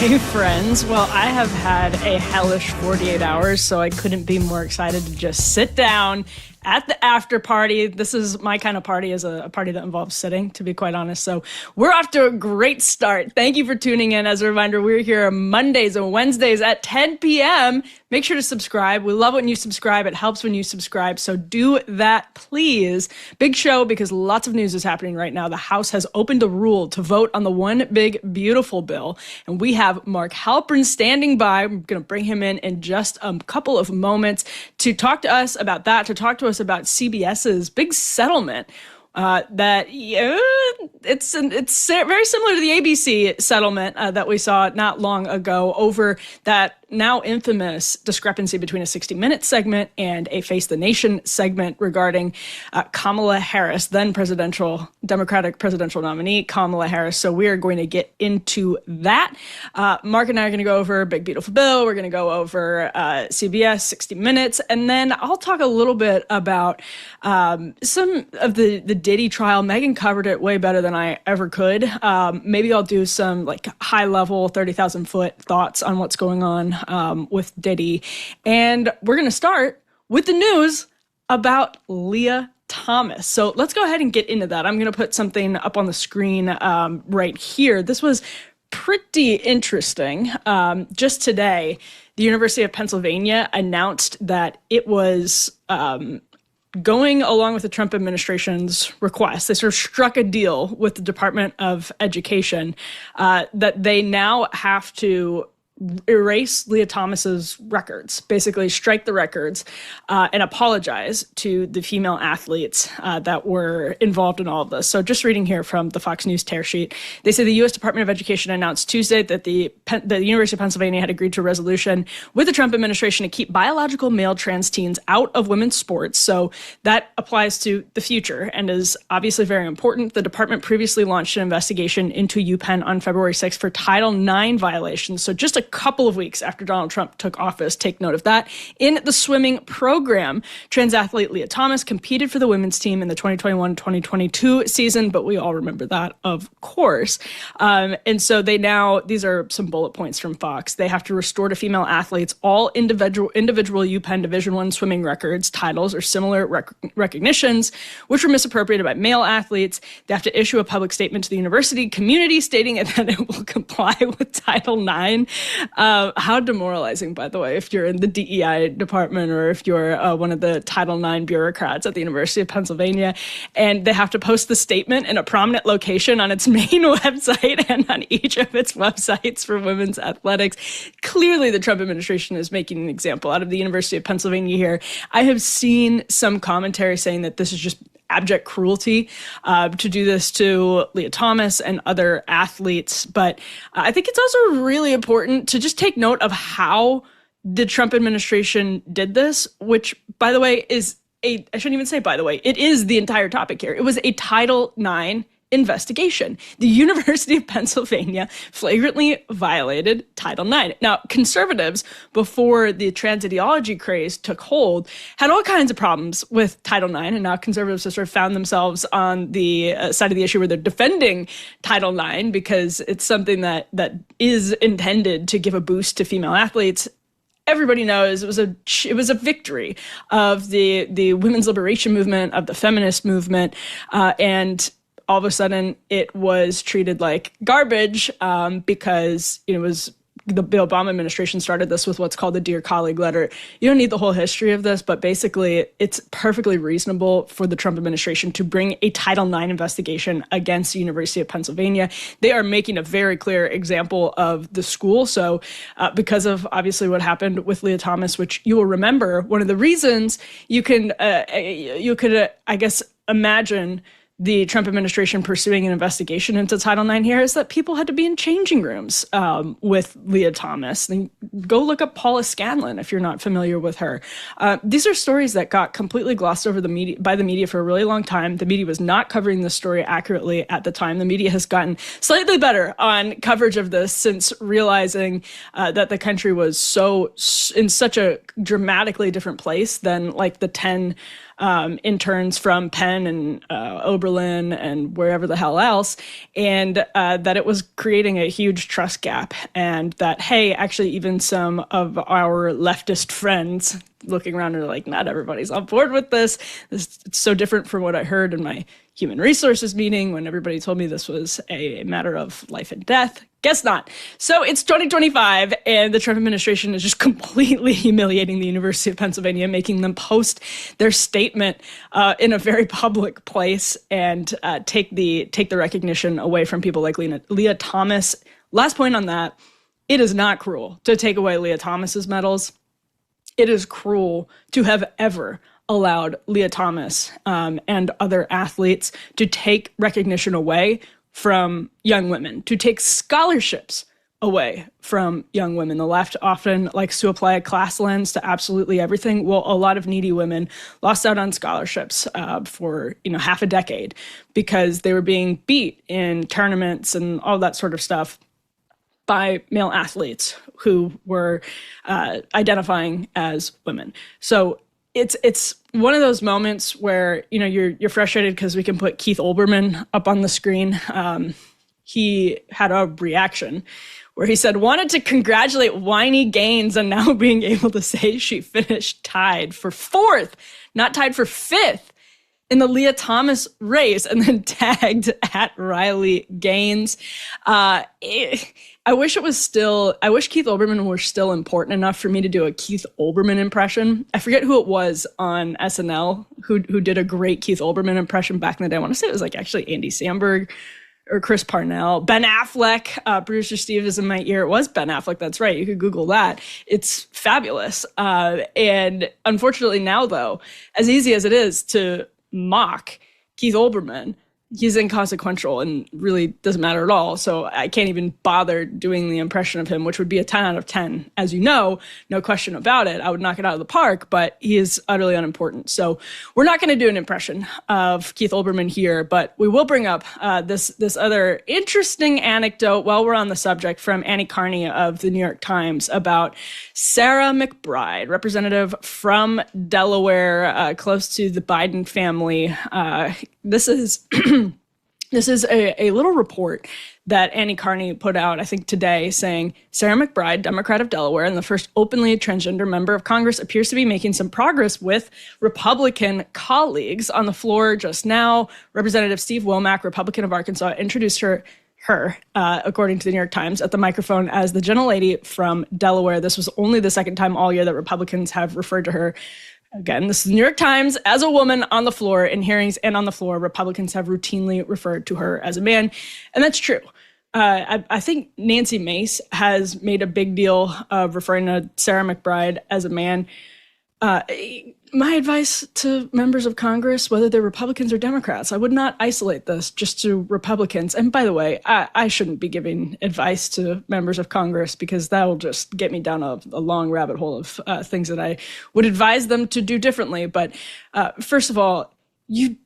Hey friends, well, I have had a hellish 48 hours, so I couldn't be more excited to just sit down at the after party. This is my kind of party, is a party that involves sitting, to be quite honest. So we're off to a great start. Thank you for tuning in. As a reminder, we're here Mondays and Wednesdays at 10 p.m. Make sure to subscribe. We love when you subscribe. It helps when you subscribe. So do that, please. Big show because lots of news is happening right now. The House has opened a rule to vote on the One Big Beautiful bill. And we have Mark Halperin standing by. I'm going to bring him in just a couple of moments to talk to us about that, to talk to us about CBS's big settlement. It's very similar to the ABC settlement that we saw not long ago over that now infamous discrepancy between a 60 Minutes segment and a Face the Nation segment regarding Kamala Harris, then Democratic presidential nominee Kamala Harris. So we are going to get into that. Mark and I are going to go over Big Beautiful Bill. We're going to go over CBS 60 Minutes. And then I'll talk a little bit about some of the Diddy trial. Megan covered it way better than I ever could. Maybe I'll do some like high level 30,000 foot thoughts on what's going on with Diddy. And we're going to start with the news about Leah Thomas. So let's go ahead and get into that. I'm going to put something up on the screen right here. This was pretty interesting. Just today, the University of Pennsylvania announced that it was going along with the Trump administration's request. They sort of struck a deal with the Department of Education that they now have to erase Leah Thomas's records, basically strike the records and apologize to the female athletes that were involved in all of this. So just reading here from the Fox News tear sheet, they say the U.S. Department of Education announced Tuesday that the University of Pennsylvania had agreed to a resolution with the Trump administration to keep biological male trans teens out of women's sports. So that applies to the future and is obviously very important. The department previously launched an investigation into UPenn on February 6th for Title IX violations. So just a couple of weeks after Donald Trump took office, take note of that. In the swimming program, trans athlete Leah Thomas competed for the women's team in the 2021-2022 season, but we all remember that, of course. And so these are some bullet points from Fox. They have to restore to female athletes all individual UPenn Division I swimming records, titles, or similar recognitions, which were misappropriated by male athletes. They have to issue a public statement to the university community stating that it will comply with Title IX. How demoralizing, by the way, if you're in the DEI department or if you're one of the Title IX bureaucrats at the University of Pennsylvania, and they have to post the statement in a prominent location on its main website and on each of its websites for women's athletics. Clearly, the Trump administration is making an example out of the University of Pennsylvania here. I have seen some commentary saying that this is just abject cruelty to do this to Leah Thomas and other athletes. But I think it's also really important to just take note of how the Trump administration did this, which, by the way, I shouldn't even say by the way, it is the entire topic here. It was a Title IX investigation. The University of Pennsylvania flagrantly violated Title IX. Now, conservatives, before the trans ideology craze took hold, had all kinds of problems with Title IX, and now conservatives have sort of found themselves on the side of the issue where they're defending Title IX because it's something that is intended to give a boost to female athletes. Everybody knows it was a victory of the women's liberation movement, of the feminist movement, and all of a sudden it was treated like garbage because it was the Obama administration started this with what's called the Dear Colleague letter. You don't need the whole history of this, but basically it's perfectly reasonable for the Trump administration to bring a Title IX investigation against the University of Pennsylvania. They are making a very clear example of the school. So because of obviously what happened with Leah Thomas, which you will remember, one of the reasons you could, I guess, imagine the Trump administration pursuing an investigation into Title IX here is that people had to be in changing rooms with Leah Thomas. And go look up Paula Scanlon if you're not familiar with her. These are stories that got completely glossed over by the media for a really long time. The media was not covering this story accurately at the time. The media has gotten slightly better on coverage of this since realizing that the country was in such a dramatically different place than like the 10 interns from Penn and Oberlin and wherever the hell else, and that it was creating a huge trust gap, and that, hey, actually even some of our leftist friends looking around are like, not everybody's on board with this. It's so different from what I heard in my human resources meeting when everybody told me this was a matter of life and death. Guess not. So it's 2025, and the Trump administration is just completely humiliating the University of Pennsylvania, making them post their statement in a very public place and take the recognition away from people like Leah Thomas. Last point on that, it is not cruel to take away Leah Thomas's medals. It is cruel to have ever allowed Leah Thomas and other athletes to take recognition away from young women, to take scholarships away from young women. The left often likes to apply a class lens to absolutely everything. Well, a lot of needy women lost out on scholarships for half a decade because they were being beat in tournaments and all that sort of stuff by male athletes who were identifying as women. So it's one of those moments where you're frustrated because we can put Keith Olbermann up on the screen. He had a reaction where he said, wanted to congratulate Whiny Gaines on now being able to say she finished tied for fourth, not tied for fifth in the Leah Thomas race, and then tagged at Riley Gaines. I wish Keith Olbermann were still important enough for me to do a Keith Olbermann impression. I forget who it was on SNL who did a great Keith Olbermann impression back in the day. I want to say it was like actually Andy Samberg or Chris Parnell. Ben Affleck, Producer Steve is in my ear. It was Ben Affleck, that's right. You could Google that. It's fabulous. And unfortunately now, though, as easy as it is to mock Keith Olbermann, he's inconsequential and really doesn't matter at all. So I can't even bother doing the impression of him, which would be a 10 out of 10. As you know, no question about it. I would knock it out of the park, but he is utterly unimportant. So we're not going to do an impression of Keith Olbermann here, but we will bring up this other interesting anecdote while we're on the subject from Annie Carney of the New York Times about Sarah McBride, representative from Delaware, close to the Biden family. This is a little report that Annie Carney put out, I think today, saying Sarah McBride, Democrat of Delaware, and the first openly transgender member of Congress, appears to be making some progress with Republican colleagues. On the floor just now, Representative Steve Womack, Republican of Arkansas, introduced her, according to the New York Times, at the microphone as the gentlelady from Delaware. This was only the second time all year that Republicans have referred to her. Again, this is the New York Times, as a woman on the floor in hearings and on the floor. Republicans have routinely referred to her as a man. And that's true. I think Nancy Mace has made a big deal of referring to Sarah McBride as a man. My advice to members of Congress, whether they're Republicans or Democrats, I would not isolate this just to Republicans. And by the way, I shouldn't be giving advice to members of Congress because that will just get me down a long rabbit hole of things that I would advise them to do differently. But first of all, you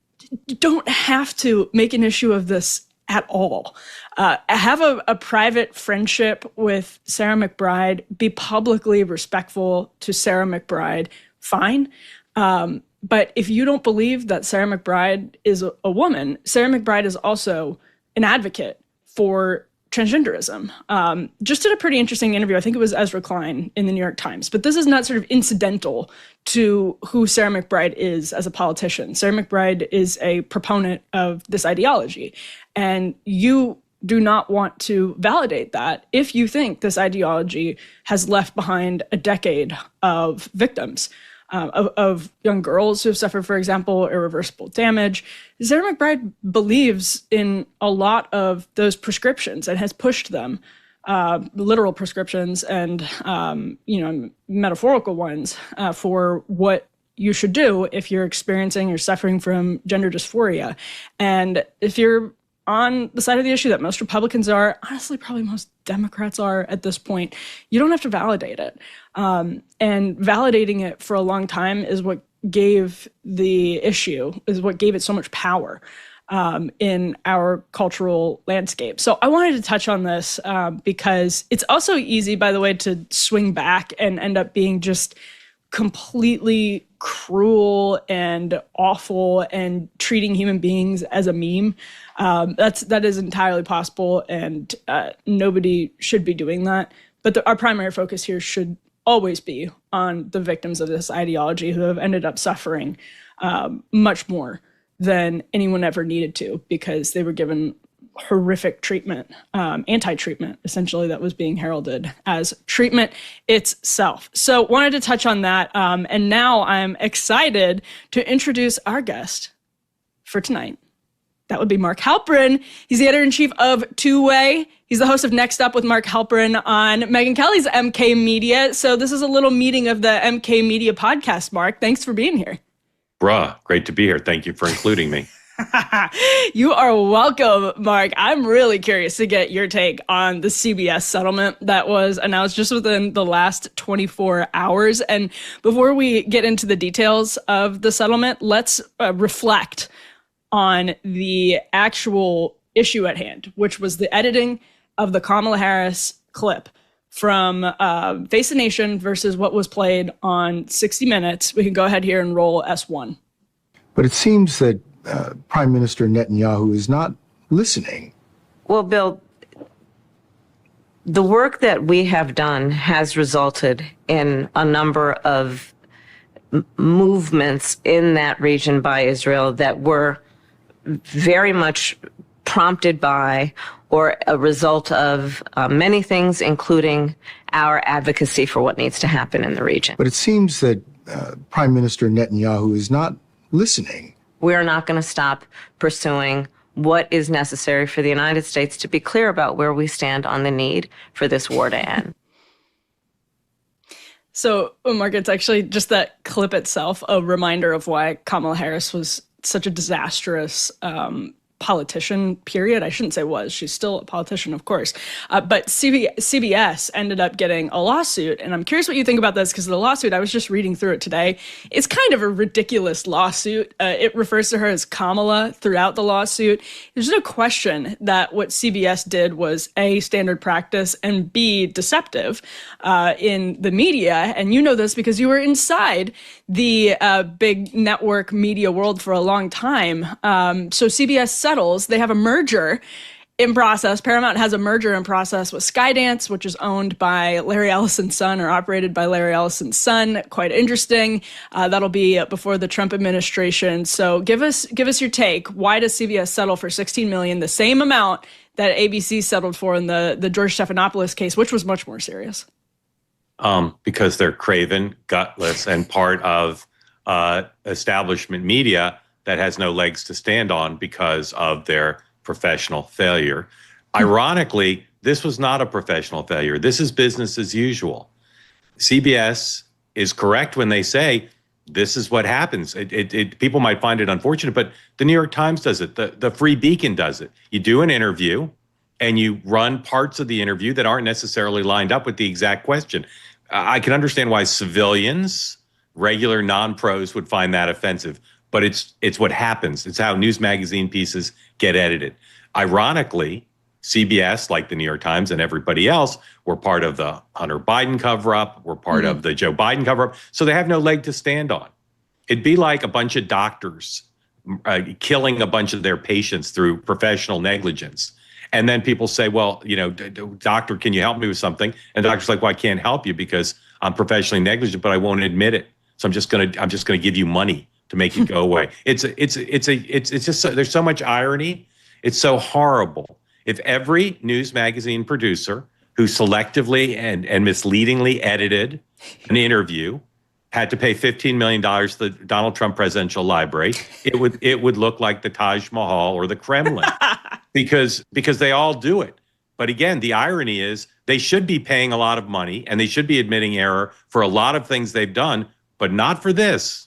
don't have to make an issue of this at all. Have a private friendship with Sarah McBride. Be publicly respectful to Sarah McBride. Fine. But if you don't believe that Sarah McBride is a woman, Sarah McBride is also an advocate for transgenderism. Just did a pretty interesting interview. I think it was Ezra Klein in the New York Times. But this is not sort of incidental to who Sarah McBride is as a politician. Sarah McBride is a proponent of this ideology. And you do not want to validate that if you think this ideology has left behind a decade of victims. Of young girls who have suffered, for example, irreversible damage. Sarah McBride believes in a lot of those prescriptions and has pushed them, literal prescriptions and metaphorical ones for what you should do if you're experiencing or suffering from gender dysphoria. And if you're on the side of the issue that most Republicans are, honestly, probably most Democrats are at this point, you don't have to validate it. And validating it for a long time is what gave the issue, is what gave it so much power in our cultural landscape. So I wanted to touch on this because it's also easy, by the way, to swing back and end up being just completely cruel and awful and treating human beings as a meme. That is entirely possible, and nobody should be doing that. But our primary focus here should always be on the victims of this ideology who have ended up suffering much more than anyone ever needed to, because they were given horrific treatment, anti-treatment, essentially, that was being heralded as treatment itself. So wanted to touch on that. And now I'm excited to introduce our guest for tonight. That would be Mark Halperin. He's the editor-in-chief of Two Way. He's the host of Next Up with Mark Halperin on Megyn Kelly's MK Media. So this is a little meeting of the MK Media podcast, Mark. Thanks for being here. Bruh, great to be here. Thank you for including me. You are welcome, Mark. I'm really curious to get your take on the CBS settlement that was announced just within the last 24 hours. And before we get into the details of the settlement, let's reflect on the actual issue at hand, which was the editing of the Kamala Harris clip from Face the Nation versus what was played on 60 Minutes. We can go ahead here and roll S1. But it seems that Prime Minister Netanyahu is not listening. Well, Bill, the work that we have done has resulted in a number of movements in that region by Israel that were very much prompted by or a result of many things, including our advocacy for what needs to happen in the region. But it seems that Prime Minister Netanyahu is not listening. We are not going to stop pursuing what is necessary for the United States to be clear about where we stand on the need for this war to end. So, Mark, it's actually just that clip itself a reminder of why Kamala Harris was such a disastrous politician, period. I shouldn't say was. She's still a politician, of course. But CBS ended up getting a lawsuit. And I'm curious what you think about this, because the lawsuit, I was just reading through it today. It's kind of a ridiculous lawsuit. It refers to her as Kamala throughout the lawsuit. There's no question that what CBS did was A, standard practice, and B, deceptive in the media. And you know this because you were inside the big network media world for a long time. So CBS settles. They have a merger in process. Paramount has a merger in process with Skydance, which is owned by Larry Ellison's son or operated by Larry Ellison's son. Quite interesting. That'll be before the Trump administration. So give us your take. Why does CBS settle for $16 million, the same amount that ABC settled for in the George Stephanopoulos case, which was much more serious? Because they're craven, gutless, and part of establishment media that has no legs to stand on because of their professional failure. Ironically, this was not a professional failure. This is business as usual. CBS is correct when they say this is what happens. People might find it unfortunate, but the New York Times does it. The Free Beacon does it. You do an interview and you run parts of the interview that aren't necessarily lined up with the exact question. I can understand why civilians, regular non-pros would find that offensive. But it's what happens. It's how news magazine pieces get edited. Ironically, CBS, like the New York Times and everybody else, were part of the Hunter Biden cover-up, were part of the Joe Biden cover-up, so they have no leg to stand on. It'd be like a bunch of doctors killing a bunch of their patients through professional negligence. And then people say, well, doctor, can you help me with something? And the doctor's like, well, I can't help you because I'm professionally negligent, but I won't admit it. So I'm just gonna give you money to make it go away. It's just there's so much irony. It's so horrible. If every news magazine producer who selectively and misleadingly edited an interview had to pay $15 million to the Donald Trump Presidential Library, it would look like the Taj Mahal or the Kremlin, because they all do it. But again, the irony is they should be paying a lot of money and they should be admitting error for a lot of things they've done, but not for this.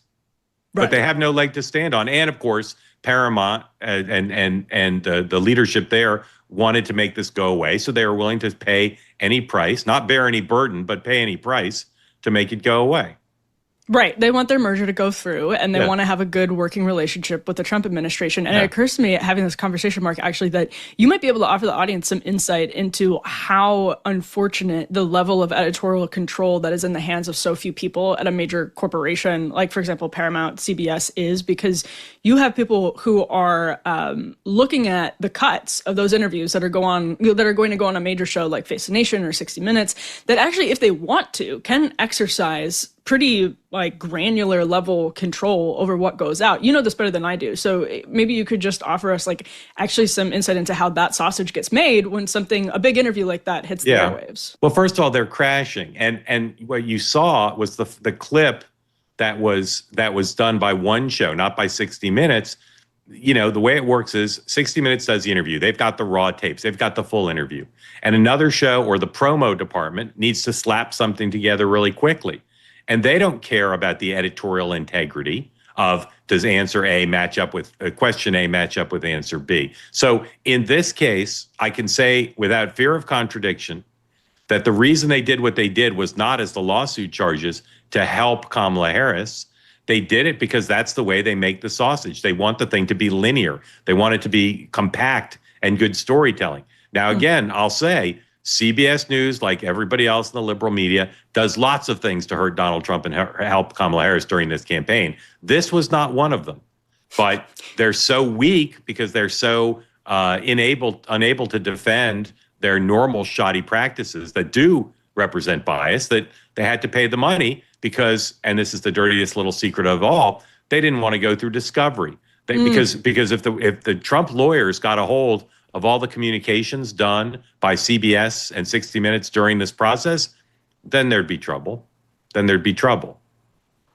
Right. But they have no leg to stand on. And of course, Paramount and the leadership there wanted to make this go away. So they were willing to pay any price, not bear any burden, but pay any price to make it go away. Right. They want their merger to go through, and they Yeah. want to have a good working relationship with the Trump administration. And it occurs to me, having this conversation, Mark, actually, that you might be able to offer the audience some insight into how unfortunate the level of editorial control that is in the hands of so few people at a major corporation, like, for example, Paramount, CBS, is, because you have people who are looking at the cuts of those interviews that are going to go on a major show like Face the Nation or 60 Minutes, that actually, if they want to, can exercise pretty like granular level control over what goes out. You know this better than I do. So maybe you could just offer us like actually some insight into how that sausage gets made when a big interview like that hits the airwaves. Well, first of all, they're crashing. And what you saw was the clip that was done by one show, not by 60 Minutes. You know, the way it works is 60 Minutes does the interview. They've got the raw tapes. They've got the full interview. And another show or the promo department needs to slap something together really quickly. And they don't care about the editorial integrity of, does answer A match up with question A match up with answer B. So in this case, I can say without fear of contradiction that the reason they did what they did was not, as the lawsuit charges, to help Kamala Harris. They did it because that's the way they make the sausage. They want the thing to be linear. They want it to be compact and good storytelling. Now, again, I'll say CBS News, like everybody else in the liberal media, does lots of things to hurt Donald Trump and help Kamala Harris during this campaign. This was not one of them. But they're so weak because they're so unable to defend their normal shoddy practices that do represent bias, that they had to pay the money because, and this is the dirtiest little secret of all, they didn't want to go through discovery. Because if the Trump lawyers got a hold of all the communications done by CBS and 60 Minutes during this process, then there'd be trouble. Then there'd be trouble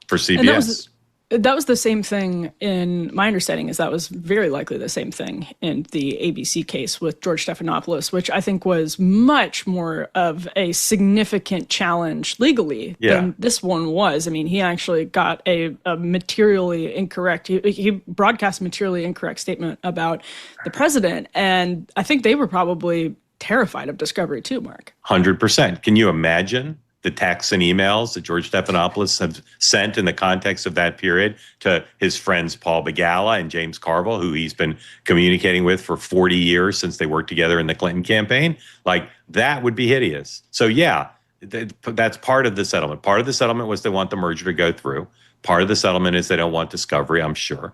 for CBS. And that was the same thing in my understanding, is that was very likely the same thing in the ABC case with George Stephanopoulos, which I think was much more of a significant challenge legally than this one was. I mean, he actually got a materially incorrect, he broadcast a materially incorrect statement about the president. And I think they were probably terrified of discovery too, Mark. 100%. Can you imagine the texts and emails that George Stephanopoulos have sent in the context of that period to his friends Paul Begala and James Carville, who he's been communicating with for 40 years since they worked together in the Clinton campaign? Like, that would be hideous. So yeah, that's part of the settlement. Part of the settlement was they want the merger to go through. Part of the settlement is they don't want discovery, I'm sure.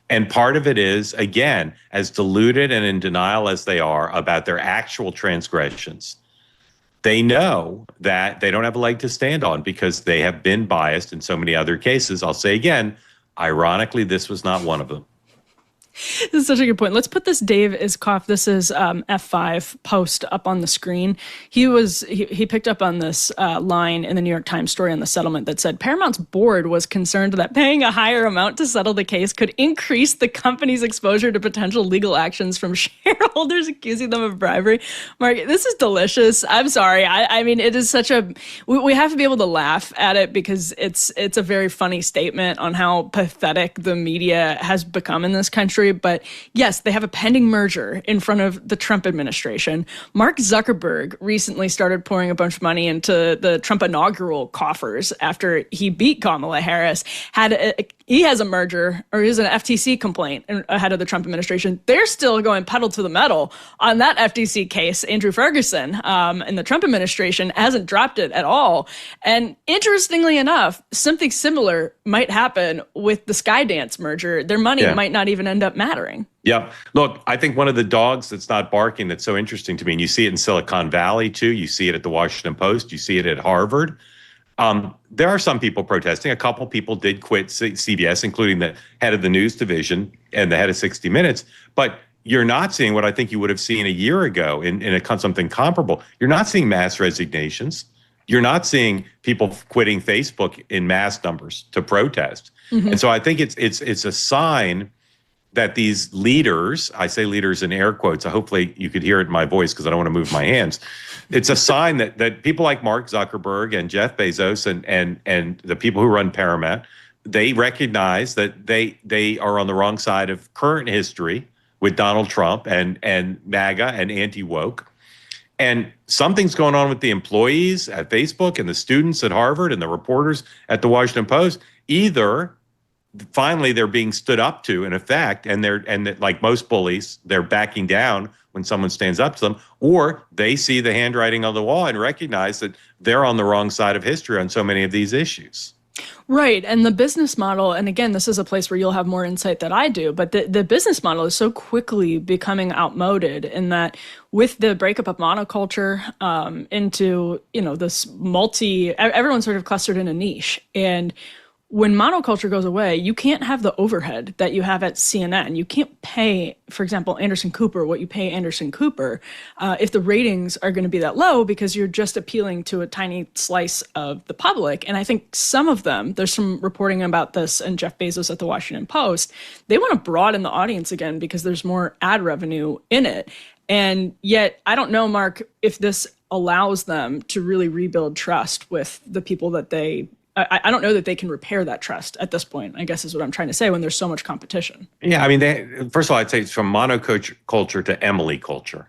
And part of it is, again, as deluded and in denial as they are about their actual transgressions, they know that they don't have a leg to stand on because they have been biased in so many other cases. I'll say again, ironically, this was not one of them. This is such a good point. Let's put this Dave Iskoff, this is F5 post up on the screen. He picked up on this line in the New York Times story on the settlement that said Paramount's board was concerned that paying a higher amount to settle the case could increase the company's exposure to potential legal actions from shareholders accusing them of bribery. Mark, this is delicious. I'm sorry. I mean, it is such a, we have to be able to laugh at it because it's a very funny statement on how pathetic the media has become in this country. But yes, they have a pending merger in front of the Trump administration. Mark Zuckerberg recently started pouring a bunch of money into the Trump inaugural coffers after he beat Kamala Harris. He has a merger, or he has an FTC complaint ahead of the Trump administration. They're still going pedal to the metal on that FTC case. Andrew Ferguson in the Trump administration hasn't dropped it at all. And interestingly enough, something similar might happen with the Skydance merger. Their money might not even end up mattering. Yeah. Look, I think one of the dogs that's not barking that's so interesting to me, and you see it in Silicon Valley too, you see it at the Washington Post, you see it at Harvard. There are some people protesting. A couple people did quit CBS, including the head of the news division and the head of 60 Minutes. But you're not seeing what I think you would have seen a year ago in something comparable. You're not seeing mass resignations. You're not seeing people quitting Facebook in mass numbers to protest. Mm-hmm. And so I think it's a sign that these leaders, I say leaders in air quotes, so hopefully you could hear it in my voice because I don't want to move my hands. It's a sign that people like Mark Zuckerberg and Jeff Bezos and the people who run Paramount, they recognize that they are on the wrong side of current history with Donald Trump and MAGA and anti-woke. And something's going on with the employees at Facebook and the students at Harvard and the reporters at the Washington Post. Either finally they're being stood up to in effect, and like most bullies, they're backing down when someone stands up to them, or they see the handwriting on the wall and recognize that they're on the wrong side of history on so many of these issues. Right. And the business model, and again, this is a place where you'll have more insight than I do, but the business model is so quickly becoming outmoded in that with the breakup of monoculture into, this everyone's sort of clustered in a niche. And when monoculture goes away, you can't have the overhead that you have at CNN. You can't pay, for example, Anderson Cooper what you pay Anderson Cooper if the ratings are going to be that low, because you're just appealing to a tiny slice of the public. And I think some of them, there's some reporting about this, and Jeff Bezos at the Washington Post, they want to broaden the audience again because there's more ad revenue in it. And yet, I don't know, Mark, if this allows them to really rebuild trust with the people that I don't know that they can repair that trust at this point, I guess is what I'm trying to say, when there's so much competition. Yeah, I mean, first of all, I'd say it's from monoculture to Emily culture,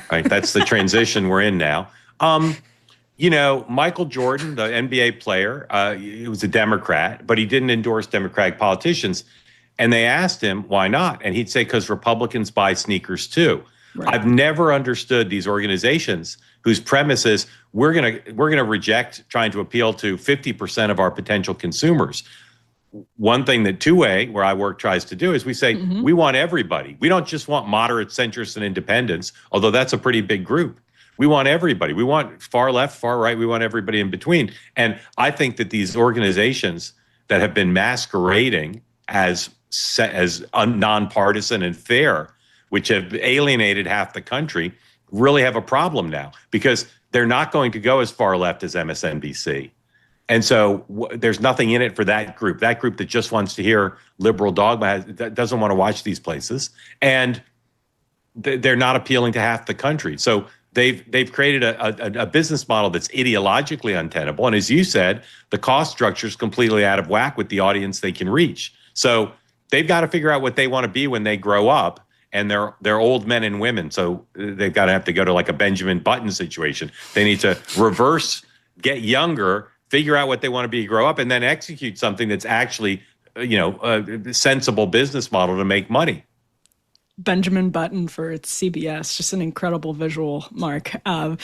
right? That's the transition we're in now. Michael Jordan, the NBA player, he was a Democrat, but he didn't endorse Democratic politicians. And they asked him, why not? And he'd say, because Republicans buy sneakers too. Right. I've never understood these organizations whose premise is we're gonna reject trying to appeal to 50% of our potential consumers. One thing that Two-Way, where I work, tries to do is we say we want everybody. We don't just want moderate, centrists, and independents, although that's a pretty big group. We want everybody. We want far left, far right. We want everybody in between. And I think that these organizations that have been masquerading as nonpartisan and fair, which have alienated half the country, really have a problem now, because they're not going to go as far left as MSNBC. And so there's nothing in it for that group that just wants to hear liberal dogma, that doesn't want to watch these places. And they're not appealing to half the country. So they've created a business model that's ideologically untenable. And as you said, the cost structure is completely out of whack with the audience they can reach. So they've got to figure out what they want to be when they grow up. And they're old men and women, so they've got to have to go to like a Benjamin Button situation. They need to reverse, get younger, figure out what they want to be, grow up, and then execute something that's actually, a sensible business model to make money. Benjamin Button for its CBS, just an incredible visual, Mark. I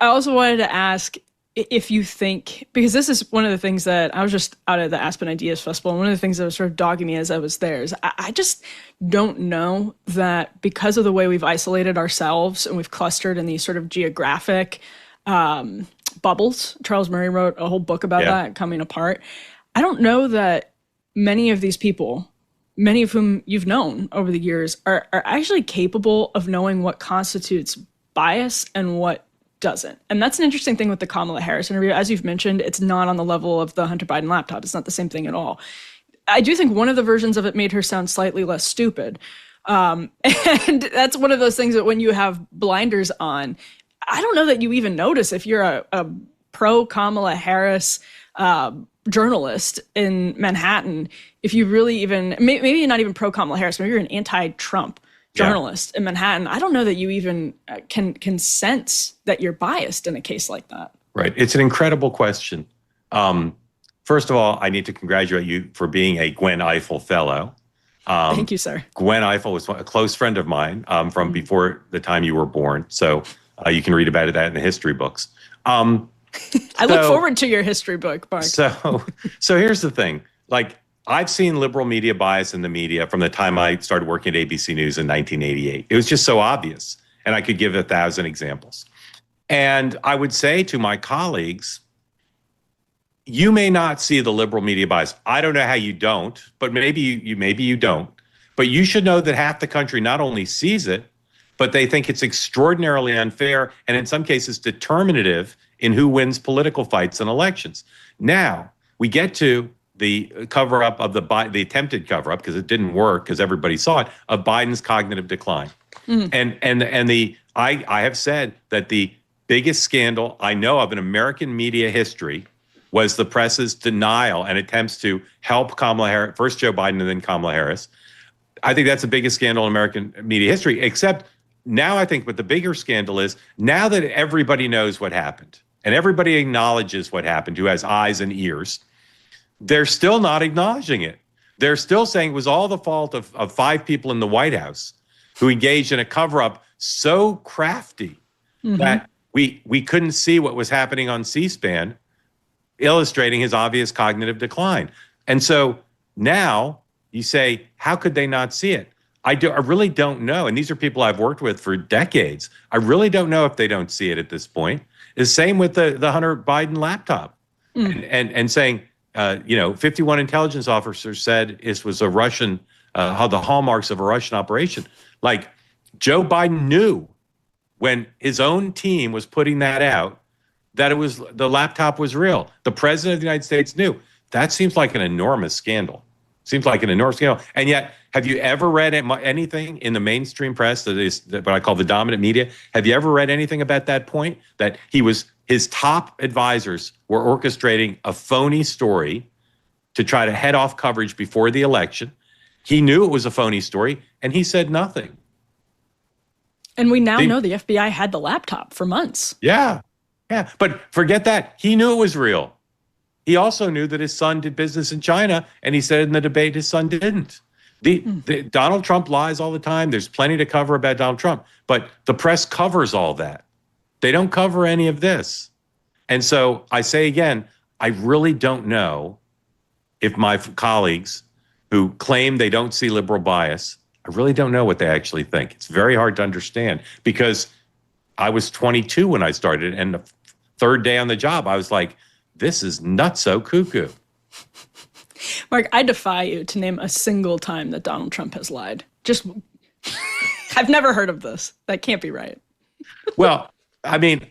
also wanted to ask if you think, because this is one of the things that I was just out at the Aspen Ideas Festival, and one of the things that was sort of dogging me as I was there is I just don't know that because of the way we've isolated ourselves and we've clustered in these sort of geographic bubbles. Charles Murray wrote a whole book about that, Coming Apart. I don't know that many of these people, many of whom you've known over the years, are actually capable of knowing what constitutes bias and what doesn't. And that's an interesting thing with the Kamala Harris interview. As you've mentioned, it's not on the level of the Hunter Biden laptop. It's not the same thing at all. I do think one of the versions of it made her sound slightly less stupid. And that's one of those things that when you have blinders on, I don't know that you even notice if you're a pro-Kamala Harris journalist in Manhattan, if you really even, maybe not even pro-Kamala Harris, maybe you're an anti-Trump journalist in Manhattan. I don't know that you even can sense that you're biased in a case like that. Right. It's an incredible question. First of all, I need to congratulate you for being a Gwen Ifill Fellow. Thank you, sir. Gwen Ifill was a close friend of mine from before the time you were born. So you can read about that in the history books. I look forward to your history book, Mark. So here's the thing. Like, I've seen liberal media bias in the media from the time I started working at ABC News in 1988. It was just so obvious, and I could give 1,000 examples. And I would say to my colleagues, you may not see the liberal media bias. I don't know how you don't, but maybe you don't. But you should know that half the country not only sees it, but they think it's extraordinarily unfair and in some cases determinative in who wins political fights and elections. Now, we get to the cover-up of the attempted cover-up, because it didn't work, because everybody saw it, of Biden's cognitive decline. I have said that the biggest scandal I know of in American media history was the press's denial and attempts to help Kamala Harris, first Joe Biden and then Kamala Harris. I think that's the biggest scandal in American media history, except now I think what the bigger scandal is, now that everybody knows what happened and everybody acknowledges what happened, who has eyes and ears, they're still not acknowledging it. They're still saying it was all the fault of 5 people in the White House who engaged in a cover-up so crafty that we couldn't see what was happening on C-SPAN, illustrating his obvious cognitive decline. And so now you say, how could they not see it? I really don't know. And these are people I've worked with for decades. I really don't know if they don't see it at this point. The same with the Hunter Biden laptop. And saying, 51 intelligence officers said this was a Russian, how the hallmarks of a Russian operation. Like, Joe Biden knew when his own team was putting that out that the laptop was real. The president of the United States knew. That seems like an enormous scandal. And yet, have you ever read anything in the mainstream press that is what I call the dominant media? Have you ever read anything about that point? That his top advisors were orchestrating a phony story to try to head off coverage before the election. He knew it was a phony story, and he said nothing. And we now know the FBI had the laptop for months. Yeah. But forget that. He knew it was real. He also knew that his son did business in China, and he said in the debate his son didn't. Donald Trump lies all the time. There's plenty to cover about Donald Trump, but the press covers all that. They don't cover any of this. And so I say again, I really don't know if my colleagues who claim they don't see liberal bias, I really don't know what they actually think. It's very hard to understand because I was 22 when I started, and the third day on the job, I was like, this is nutso cuckoo. Mark, I defy you to name a single time that Donald Trump has lied. I've never heard of this. That can't be right. Well, I mean,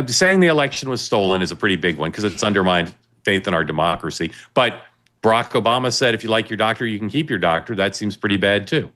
saying the election was stolen is a pretty big one because it's undermined faith in our democracy. But Barack Obama said, if you like your doctor, you can keep your doctor. That seems pretty bad, too.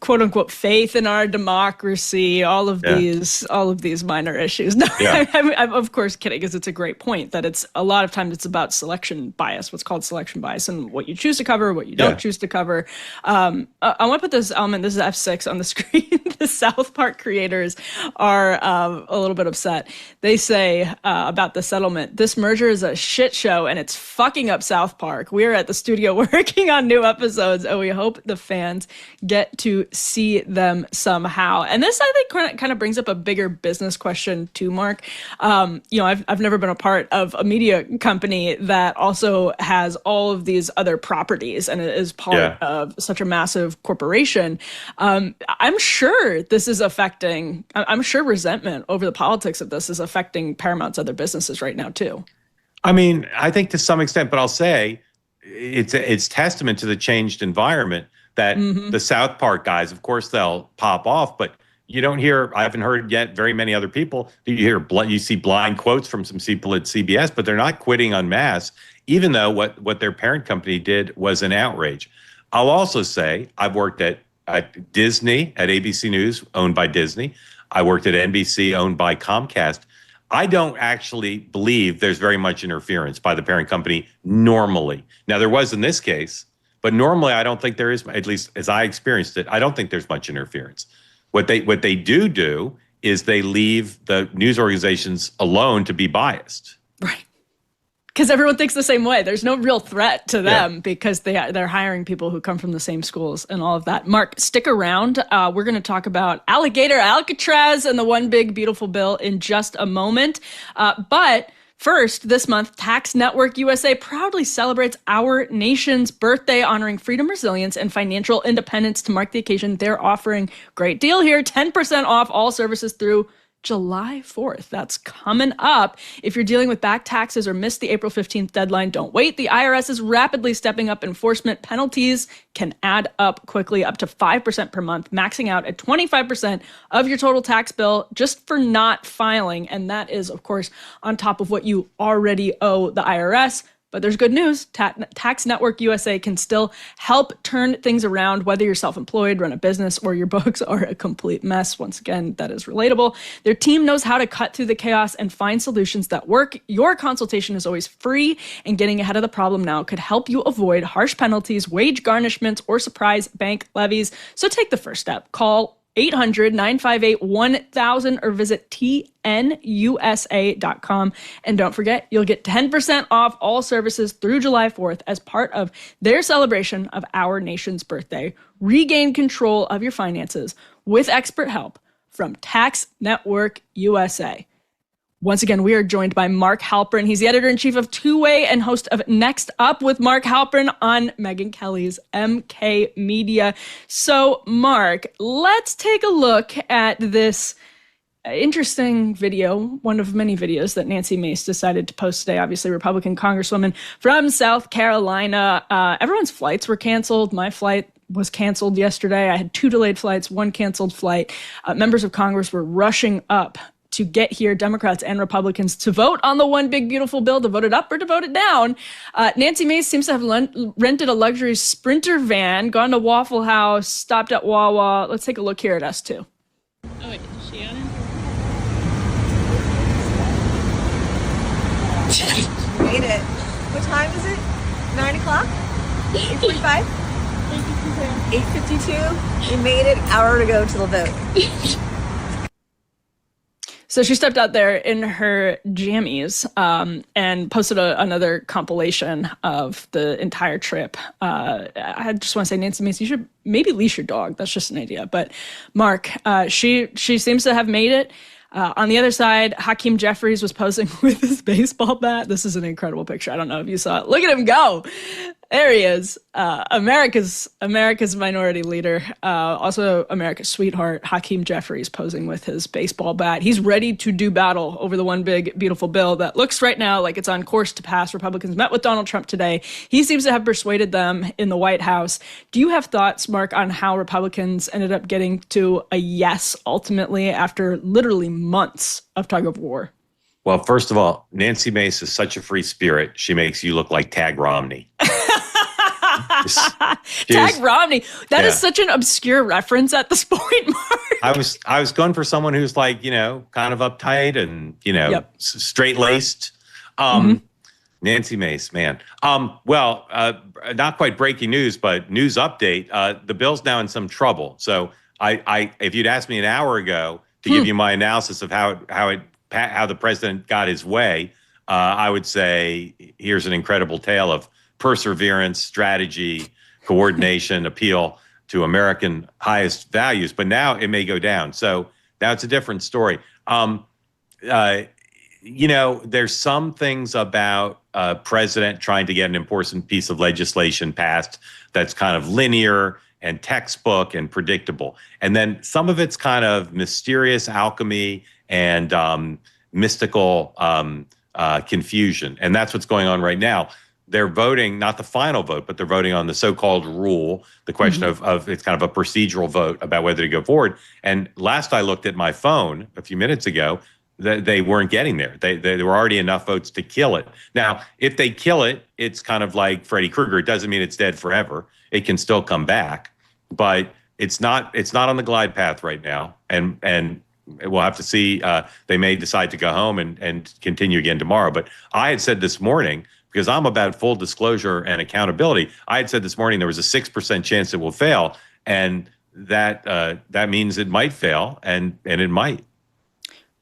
Quote unquote faith in our democracy, all of these minor issues. No, I'm of course kidding, because it's a great point that it's a lot of times it's about selection bias, what's called selection bias, and what you choose to cover, what you don't choose to cover. I want to put this element, this is F6 on the screen. The South Park creators are a little bit upset. They say about the settlement, this merger is a shit show and it's fucking up South Park. We're at the studio working on new episodes and we hope the fans get to see them somehow. And this, I think, kind of brings up a bigger business question too, Mark. I've never been a part of a media company that also has all of these other properties and is part of such a massive corporation. I'm sure this is affecting, I'm sure resentment over the politics of this is affecting Paramount's other businesses right now too. I mean, I think to some extent, but I'll say it's testament to the changed environment that the South Park guys, of course, they'll pop off, but you don't hear, I haven't heard yet very many other people. You see blind quotes from some people at CBS, but they're not quitting en masse, even though what their parent company did was an outrage. I'll also say I've worked at Disney, at ABC News, owned by Disney. I worked at NBC, owned by Comcast. I don't actually believe there's very much interference by the parent company normally. Now, there was in this case, but normally I don't think there is, at least as I experienced it, I don't think there's much interference. What they do is they leave the news organizations alone to be biased. Right. Because everyone thinks the same way. There's no real threat to them because they're hiring people who come from the same schools and all of that. Mark, stick around. We're going to talk about alligator Alcatraz and the one big beautiful bill in just a moment. But first, this month, Tax Network USA proudly celebrates our nation's birthday, honoring freedom, resilience, and financial independence. To mark the occasion, they're offering great deal here, 10% off all services through July 4th. That's coming up. If you're dealing with back taxes or missed the April 15th deadline, don't wait. The IRS is rapidly stepping up enforcement. Penalties can add up quickly, up to 5% per month, maxing out at 25% of your total tax bill just for not filing. And that is, of course, on top of what you already owe the IRS. But there's good news. Tax Network USA can still help turn things around, whether you're self-employed, run a business, or your books are a complete mess. Once again, that is relatable. Their team knows how to cut through the chaos and find solutions that work. Your consultation is always free, and getting ahead of the problem now could help you avoid harsh penalties, wage garnishments, or surprise bank levies. So take the first step. Call 800-958-1000 or visit tnusa.com. And don't forget, you'll get 10% off all services through July 4th as part of their celebration of our nation's birthday. Regain control of your finances with expert help from Tax Network USA. Once again, we are joined by Mark Halperin. He's the editor-in-chief of Two Way and host of Next Up with Mark Halperin on Megyn Kelly's MK Media. So, Mark, let's take a look at this interesting video, one of many videos that Nancy Mace decided to post today. Obviously, Republican Congresswoman from South Carolina. Everyone's flights were canceled. My flight was canceled yesterday. I had 2 delayed flights, 1 canceled flight. Members of Congress were rushing up to get here, Democrats and Republicans, to vote on the one big beautiful bill, to vote it up or to vote it down. Nancy Mace seems to have rented a luxury Sprinter van, gone to Waffle House, stopped at Wawa. Let's take a look here at us too. Oh wait, is she on it? Made it. What time is it? 9 o'clock? 8:45? 8:52. We made it an hour to go to the vote. So she stepped out there in her jammies and posted another compilation of the entire trip. I just want to say, Nancy Mace, you should maybe leash your dog. That's just an idea. But Mark, she seems to have made it. On the other side, Hakeem Jeffries was posing with his baseball bat. This is an incredible picture. I don't know if you saw it. Look at him go. There he is. America's minority leader, also America's sweetheart, Hakeem Jeffries, posing with his baseball bat. He's ready to do battle over the one big, beautiful bill that looks right now like it's on course to pass. Republicans met with Donald Trump today. He seems to have persuaded them in the White House. Do you have thoughts, Mark, on how Republicans ended up getting to a yes ultimately after literally months of tug of war? Well, first of all, Nancy Mace is such a free spirit. She makes you look like Tag Romney. Tag Romney. That is such an obscure reference at this point, Mark. I was going for someone who's like, kind of uptight and, straight-laced. Nancy Mace, man. Not quite breaking news, but news update. The bill's now in some trouble. So if you'd asked me an hour ago to give you my analysis of how the president got his way, I would say here's an incredible tale of perseverance, strategy, coordination, appeal to American highest values. But now it may go down. So now it's a different story. There's some things about a president trying to get an important piece of legislation passed that's kind of linear and textbook and predictable. And then some of it's kind of mysterious alchemy and mystical confusion. And that's what's going on right now. They're voting, not the final vote, but they're voting on the so-called rule, the question of it's kind of a procedural vote about whether to go forward. And last I looked at my phone a few minutes ago, they weren't getting there. There were already enough votes to kill it. Now, if they kill it, it's kind of like Freddy Krueger. It doesn't mean it's dead forever. It can still come back, but it's not on the glide path right now. And we'll have to see. They may decide to go home and continue again tomorrow. But I had said this morning, because I'm about full disclosure and accountability, I had said this morning there was a 6% chance it will fail, and that means it might fail, and it might.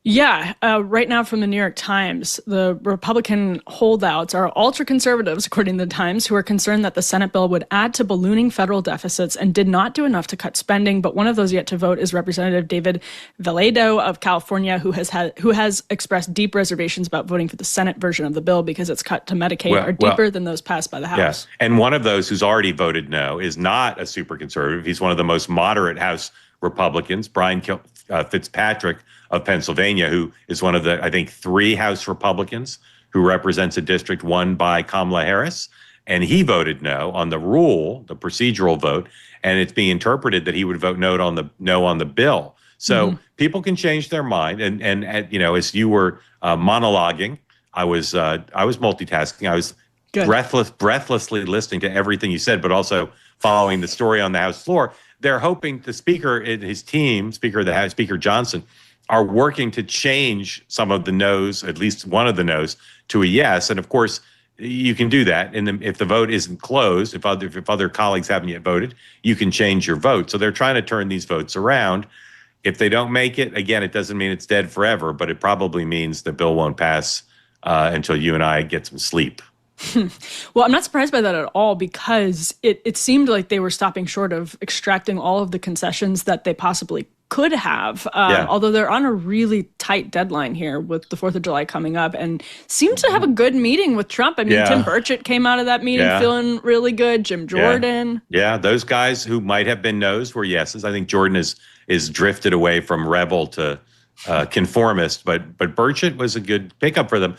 Yeah, right now from the New York Times, the Republican holdouts are ultra-conservatives, according to the Times, who are concerned that the Senate bill would add to ballooning federal deficits and did not do enough to cut spending. But one of those yet to vote is Representative David Vallejo of California, who has expressed deep reservations about voting for the Senate version of the bill because its cut to Medicaid are deeper than those passed by the House. Yes, and one of those who's already voted no is not a super conservative. He's one of the most moderate House Republicans, Brian Fitzpatrick of Pennsylvania, who is one of the, I think, 3 House Republicans who represents a district won by Kamala Harris. And he voted no on the rule, the procedural vote, and it's being interpreted that he would vote no on the bill. So people can change their mind. And as you were monologuing, I was multitasking. I was breathlessly listening to everything you said, but also following the story on the House floor. They're hoping the Speaker and his team, Speaker of the House, Speaker Johnson, are working to change some of the no's, at least one of the no's, to a yes. And of course, you can do that. And if the vote isn't closed, if other colleagues haven't yet voted, you can change your vote. So they're trying to turn these votes around. If they don't make it, again, it doesn't mean it's dead forever, but it probably means the bill won't pass until you and I get some sleep. Well, I'm not surprised by that at all, because it seemed like they were stopping short of extracting all of the concessions that they possibly could have, although they're on a really tight deadline here with the 4th of July coming up, and seem to have a good meeting with Trump. I mean, Tim Burchett came out of that meeting feeling really good. Jim Jordan. Yeah, those guys who might have been no's were yeses. I think Jordan is drifted away from rebel to conformist, but Burchett was a good pickup for them.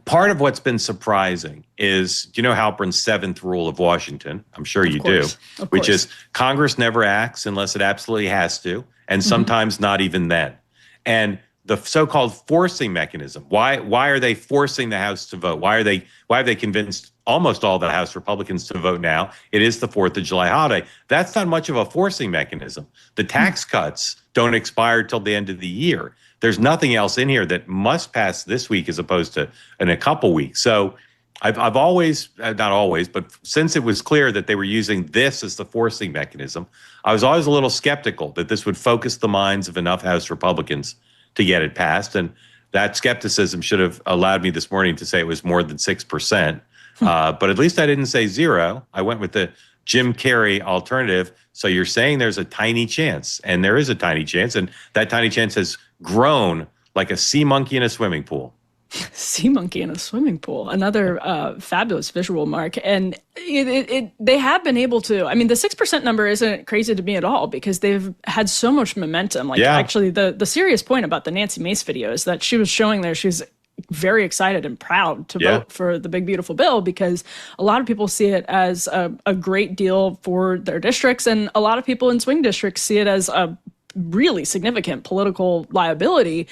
Part of what's been surprising is, do you know Halperin's 7th rule of Washington? I'm sure you do, which is Congress never acts unless it absolutely has to, and sometimes not even then. And the so-called forcing mechanism, why are they forcing the House to vote? Why have they convinced almost all the House Republicans to vote now? It is the 4th of July holiday. That's not much of a forcing mechanism. The tax cuts don't expire till the end of the year. There's nothing else in here that must pass this week as opposed to in a couple weeks. So I've always, not always, but since it was clear that they were using this as the forcing mechanism, I was always a little skeptical that this would focus the minds of enough House Republicans to get it passed. And that skepticism should have allowed me this morning to say it was more than 6%. But at least I didn't say 0. I went with the Jim Carrey alternative. So you're saying there's a tiny chance, and there is a tiny chance, and that tiny chance has grown like a sea monkey in a swimming pool. Sea monkey in a swimming pool. Another fabulous visual, Mark. And they have been able to, I mean, the 6% number isn't crazy to me at all, because they've had so much momentum. Actually, the serious point about the Nancy Mace video is that she was showing there she's very excited and proud to vote for the big, beautiful bill, because a lot of people see it as a great deal for their districts. And a lot of people in swing districts see it as a really significant political liability,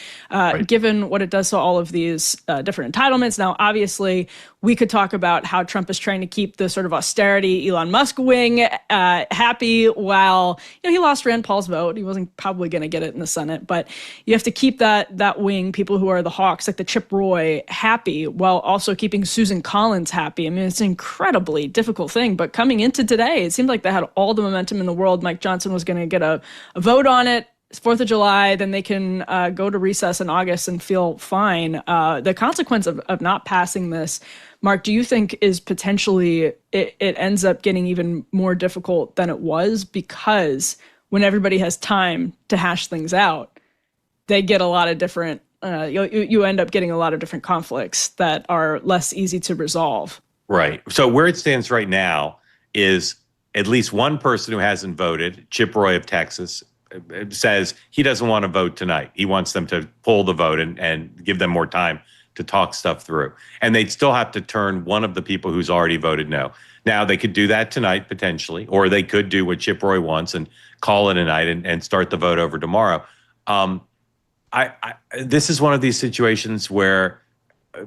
given what it does to all of these different entitlements. Now, obviously, we could talk about how Trump is trying to keep the sort of austerity Elon Musk wing happy while, he lost Rand Paul's vote. He wasn't probably going to get it in the Senate, but you have to keep that wing, people who are the hawks, like the Chip Roy, happy while also keeping Susan Collins happy. I mean, it's an incredibly difficult thing, but coming into today, it seemed like they had all the momentum in the world. Mike Johnson was going to get a vote on it. It's 4th of July, then they can go to recess in August and feel fine. The consequence of not passing this, Mark, do you think is potentially it ends up getting even more difficult than it was, because when everybody has time to hash things out, they get a lot of different, you end up getting a lot of different conflicts that are less easy to resolve. Right. So where it stands right now is at least one person who hasn't voted, Chip Roy of Texas, says he doesn't want to vote tonight. He wants them to pull the vote and give them more time to talk stuff through. And they'd still have to turn one of the people who's already voted no. Now, they could do that tonight, potentially, or they could do what Chip Roy wants and call it a night and start the vote over tomorrow. This is one of these situations where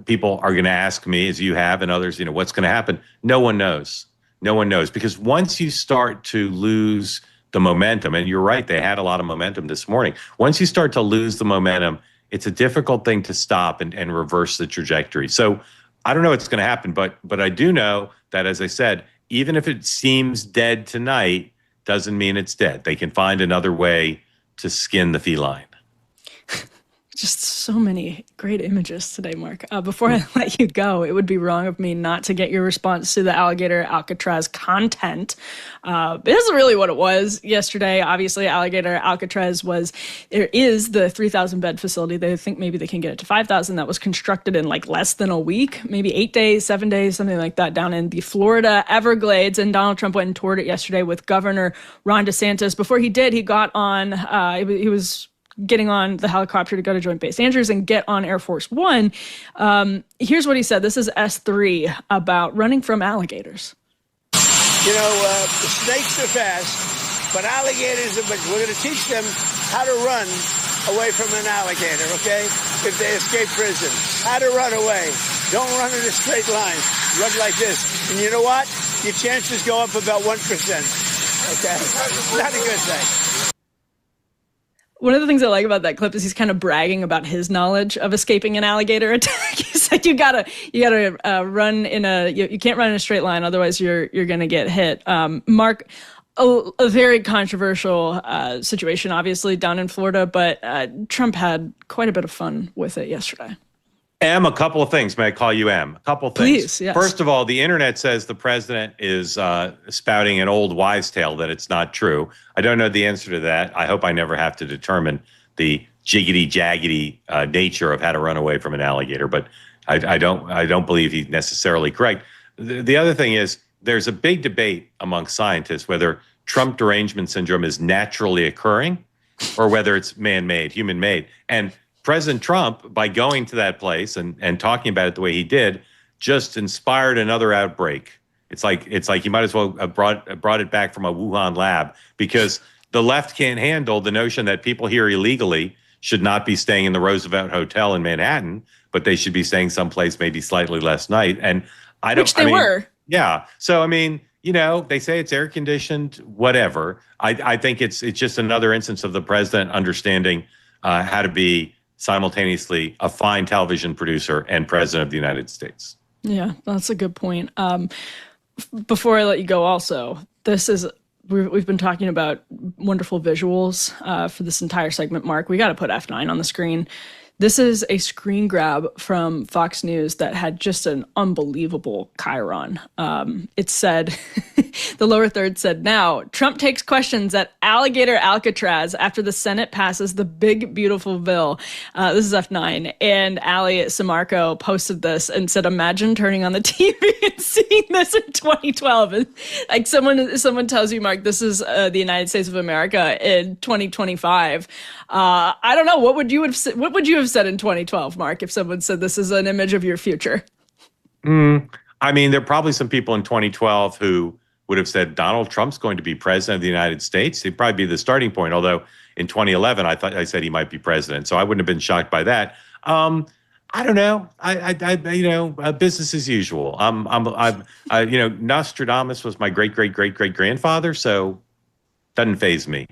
people are going to ask me, as you have, and others, what's going to happen? No one knows. No one knows. Because once you start to lose the momentum, and you're right, they had a lot of momentum this morning. Once you start to lose the momentum, it's a difficult thing to stop and reverse the trajectory. So I don't know what's going to happen, but I do know that, as I said, even if it seems dead tonight, doesn't mean it's dead. They can find another way to skin the feline. Just so many great images today, Mark. Before I let you go, it would be wrong of me not to get your response to the alligator Alcatraz content. This is really what it was yesterday. Obviously, alligator Alcatraz there is the 3,000 bed facility. They think maybe they can get it to 5,000. That was constructed in like less than a week, maybe 8 days, 7 days, something like that, down in the Florida Everglades. And Donald Trump went and toured it yesterday with Governor Ron DeSantis. Before he did, he got on, he was getting on the helicopter to go to Joint Base Andrews and get on Air Force One. Here's what he said. This is S3 about running from alligators. The snakes are fast, but alligators are, we're going to teach them how to run away from an alligator, okay? If they escape prison. How to run away. Don't run in a straight line. Run like this. And you know what? Your chances go up about 1%. Okay? Not a good thing. One of the things I like about that clip is he's kind of bragging about his knowledge of escaping an alligator attack. He's like, you gotta run in you can't run in a straight line, otherwise you're gonna get hit. Mark, a very controversial situation, obviously down in Florida, but Trump had quite a bit of fun with it yesterday. Em, a couple of things. May I call you Em? A couple of things. Please, yes. First of all, the internet says the president is spouting an old wives' tale that it's not true. I don't know the answer to that. I hope I never have to determine the jiggity-jaggedy nature of how to run away from an alligator, but I don't believe he's necessarily correct. The other thing is there's a big debate among scientists whether Trump derangement syndrome is naturally occurring or whether it's man-made, human-made. And President Trump, by going to that place and talking about it the way he did, just inspired another outbreak. It's like he might as well have brought it back from a Wuhan lab, because the left can't handle the notion that people here illegally should not be staying in the Roosevelt Hotel in Manhattan, but they should be staying someplace maybe slightly less nice. And Which they were. Yeah. So, I mean, they say it's air conditioned, whatever. I think it's just another instance of the president understanding how to be simultaneously a fine television producer and president of the United States. Yeah, that's a good point. Before I let you go, also, we've been talking about wonderful visuals for this entire segment, Mark. We got to put F9 on the screen. This is a screen grab from Fox News that had just an unbelievable chyron. It said, the lower third said, now, Trump takes questions at Alligator Alcatraz after the Senate passes the big, beautiful bill. This is F9. And Ali Samarco posted this and said, imagine turning on the TV and seeing this in 2012. And, like, someone tells you, Mark, this is the United States of America in 2025. I don't know. What would you have said in 2012, Mark, if someone said this is an image of your future? I mean, there are probably some people in 2012 who would have said Donald Trump's going to be president of the United States. He'd probably be the starting point. Although in 2011, I said he might be president, so I wouldn't have been shocked by that. I don't know. Business as usual. Nostradamus was my great grandfather, so doesn't faze me.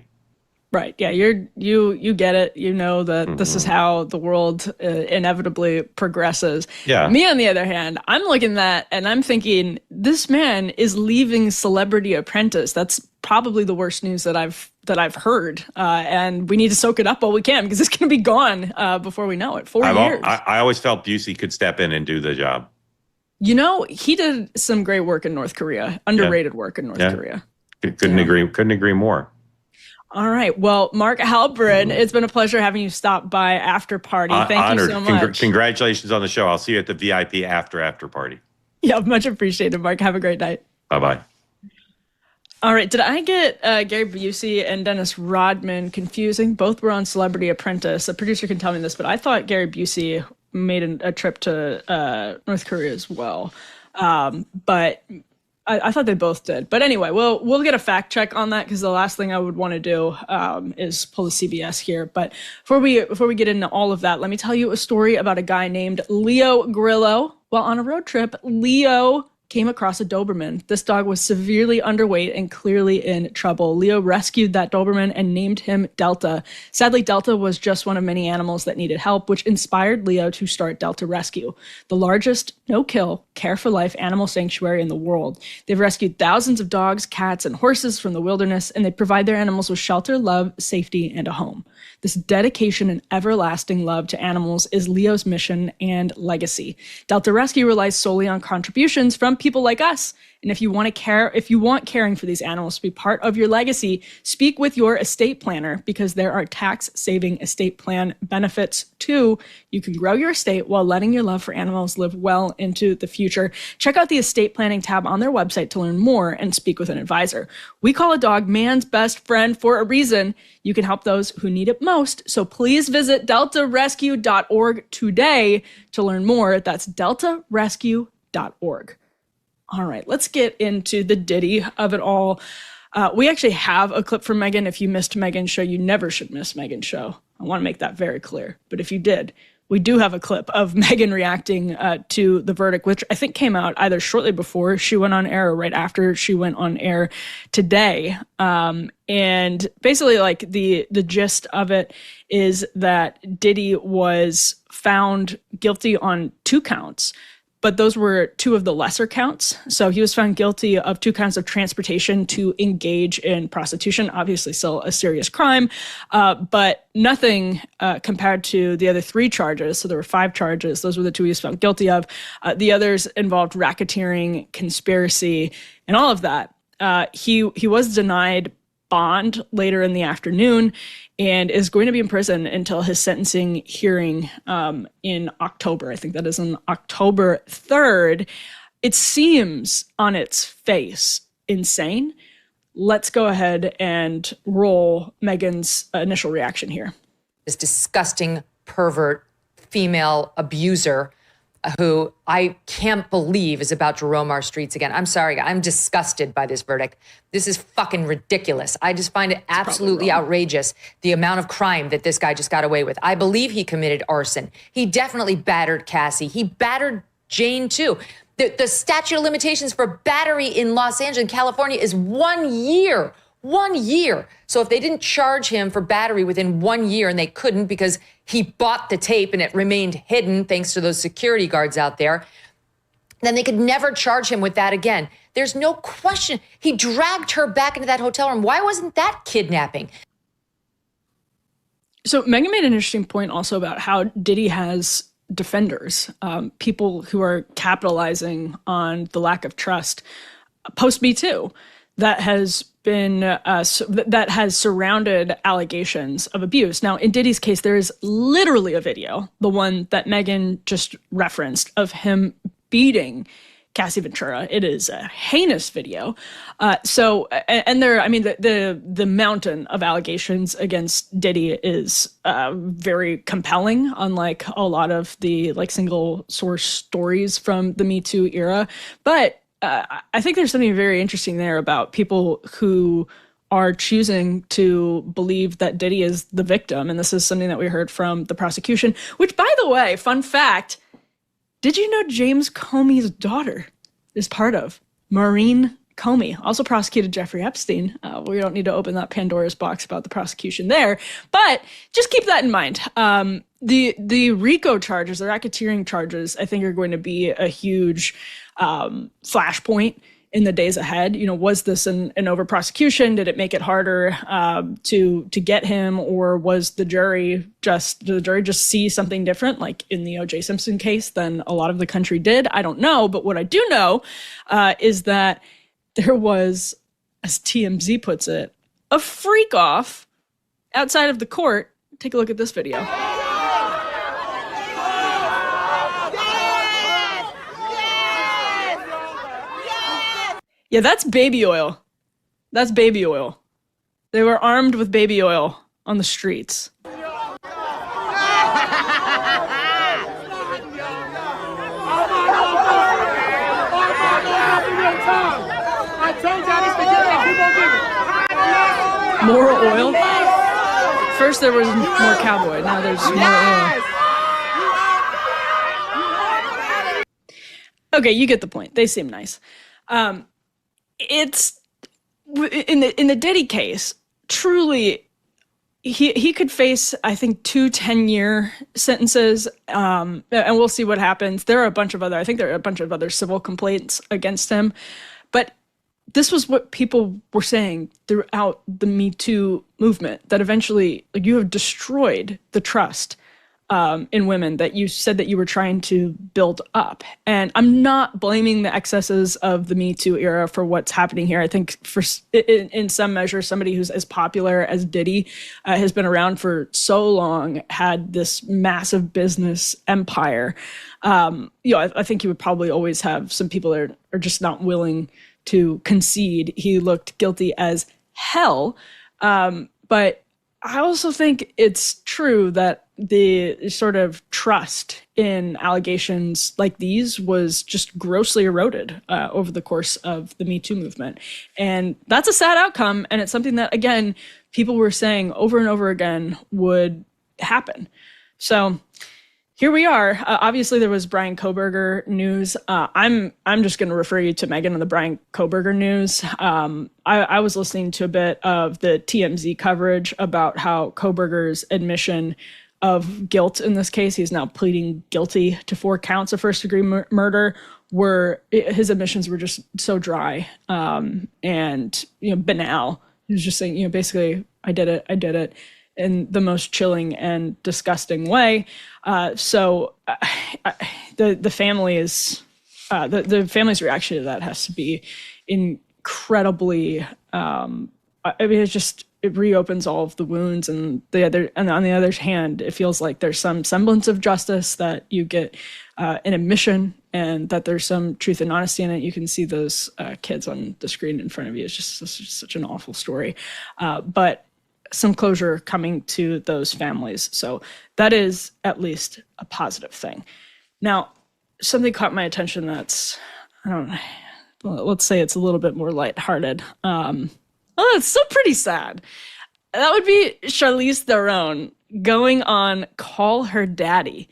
Right. Yeah. You get it. You know that this is how the world inevitably progresses. Yeah. Me, on the other hand, I'm looking at that and I'm thinking, this man is leaving Celebrity Apprentice. That's probably the worst news that I've heard. And we need to soak it up while we can, because it's going to be gone before we know it. 4 years. I always felt Busey could step in and do the job. He did some great work in North Korea, underrated work in North Korea. Couldn't agree more. All right. Well, Mark Halperin, it's been a pleasure having you stop by After Party. Thank you so much. Congratulations on the show. I'll see you at the VIP after party. Yeah, much appreciated, Mark. Have a great night. Bye-bye. All right. Did I get Gary Busey and Dennis Rodman confusing? Both were on Celebrity Apprentice. A producer can tell me this, but I thought Gary Busey made a trip to North Korea as well. But I thought they both did. But anyway, we'll get a fact check on that, because the last thing I would want to do is pull the CBS here. But before we get into all of that, let me tell you a story about a guy named Leo Grillo. While on a road trip, Leo came across a Doberman. This dog was severely underweight and clearly in trouble. Leo rescued that Doberman and named him Delta. Sadly, Delta was just one of many animals that needed help, which inspired Leo to start Delta Rescue, the largest no-kill, care-for-life animal sanctuary in the world. They've rescued thousands of dogs, cats, and horses from the wilderness, and they provide their animals with shelter, love, safety, and a home. This dedication and everlasting love to animals is Leo's mission and legacy. Delta Rescue relies solely on contributions from people like us. And if you want caring for these animals to be part of your legacy, speak with your estate planner, because there are tax-saving estate plan benefits too. You can grow your estate while letting your love for animals live well into the future. Check out the estate planning tab on their website to learn more and speak with an advisor. We call a dog man's best friend for a reason. You can help those who need it most. So please visit deltarescue.org today to learn more. That's deltarescue.org. All right, let's get into the Diddy of it all. We actually have a clip from Meghan. If you missed Meghan's show, you never should miss Meghan's show. I want to make that very clear. But if you did, we do have a clip of Meghan reacting to the verdict, which I think came out either shortly before she went on air or right after she went on air today. And basically, like, the gist of it is that Diddy was found guilty on 2 counts, but those were 2 of the lesser counts. So he was found guilty of 2 counts of transportation to engage in prostitution, obviously still a serious crime, but nothing compared to the other 3 charges. So there were 5 charges. Those were the 2 he was found guilty of. The others involved racketeering, conspiracy, and all of that. He was denied bond later in the afternoon and is going to be in prison until his sentencing hearing in October. I think that is on October 3rd. It seems on its face insane. Let's go ahead and roll Meghan's initial reaction here. This disgusting pervert female abuser who I can't believe is about to roam our streets again. I'm sorry, I'm disgusted by this verdict. This is fucking ridiculous. I just find it absolutely outrageous, the amount of crime that this guy just got away with. I believe he committed arson. He definitely battered Cassie. He battered Jane too. The statute of limitations for battery in Los Angeles and California is 1 year. 1 year. So if they didn't charge him for battery within 1 year, and they couldn't because he bought the tape and it remained hidden thanks to those security guards out there, then they could never charge him with that again. There's no question. He dragged her back into that hotel room. Why wasn't that kidnapping? So Meghan made an interesting point also about how Diddy has defenders, people who are capitalizing on the lack of trust post MeToo. That has been that has surrounded allegations of abuse. Now, in Diddy's case, there is literally a video, the one that Meghan just referenced, of him beating Cassie Ventura. It is a heinous video. And there, I mean, the mountain of allegations against Diddy is very compelling, unlike a lot of the like single source stories from the Me Too era. But I think there's something very interesting there about people who are choosing to believe that Diddy is the victim. And this is something that we heard from the prosecution, which, by the way, fun fact, did you know James Comey's daughter is part of Maureen Comey, also prosecuted Jeffrey Epstein? We don't need to open that Pandora's box about the prosecution there, but just keep that in mind. The RICO charges, the racketeering charges, I think are going to be a huge flashpoint in the days ahead. You know, was this an over prosecution? Did it make it harder to get him, or was did the jury just see something different, like in the O.J. Simpson case, than a lot of the country did? I don't know, but what I do know is that there was, as TMZ puts it, a freak off outside of the court. Take a look at this video. Yeah, that's baby oil. That's baby oil. They were armed with baby oil on the streets. More oil? First there was more cowboy, now there's more oil. Okay, you get the point. They seem nice. It's in the Diddy case, truly, he could face, I think, 2 10-year sentences, and we'll see what happens. There are a bunch of other civil complaints against him, but this was what people were saying throughout the Me Too movement, that eventually, like, you have destroyed the trust in women that you said that you were trying to build up. And I'm not blaming the excesses of the Me Too era for what's happening here. I think in some measure, somebody who's as popular as Diddy has been around for so long, had this massive business empire. I think he would probably always have some people that are just not willing to concede. He looked guilty as hell. But I also think it's true that the sort of trust in allegations like these was just grossly eroded over the course of the Me Too movement. And that's a sad outcome. And it's something that, again, people were saying over and over again would happen. So here we are. Obviously, there was Brian Kohberger news. I'm just going to refer you to Megan on the Brian Kohberger news. I was listening to a bit of the TMZ coverage about how Kohberger's admission of guilt in this case, he's now pleading guilty to 4 counts of first-degree murder, his admissions were just so dry and banal. He was just saying, basically, I did it. In the most chilling and disgusting way. So the family is the family's reaction to that has to be incredibly. It reopens all of the wounds, and on the other hand, it feels like there's some semblance of justice, that you get an admission, and that there's some truth and honesty in it. You can see those kids on the screen in front of you. It's just such an awful story, but some closure coming to those families. So that is at least a positive thing. Now, something caught my attention that's, let's say it's a little bit more lighthearted. It's still pretty sad. That would be Charlize Theron going on Call Her Daddy.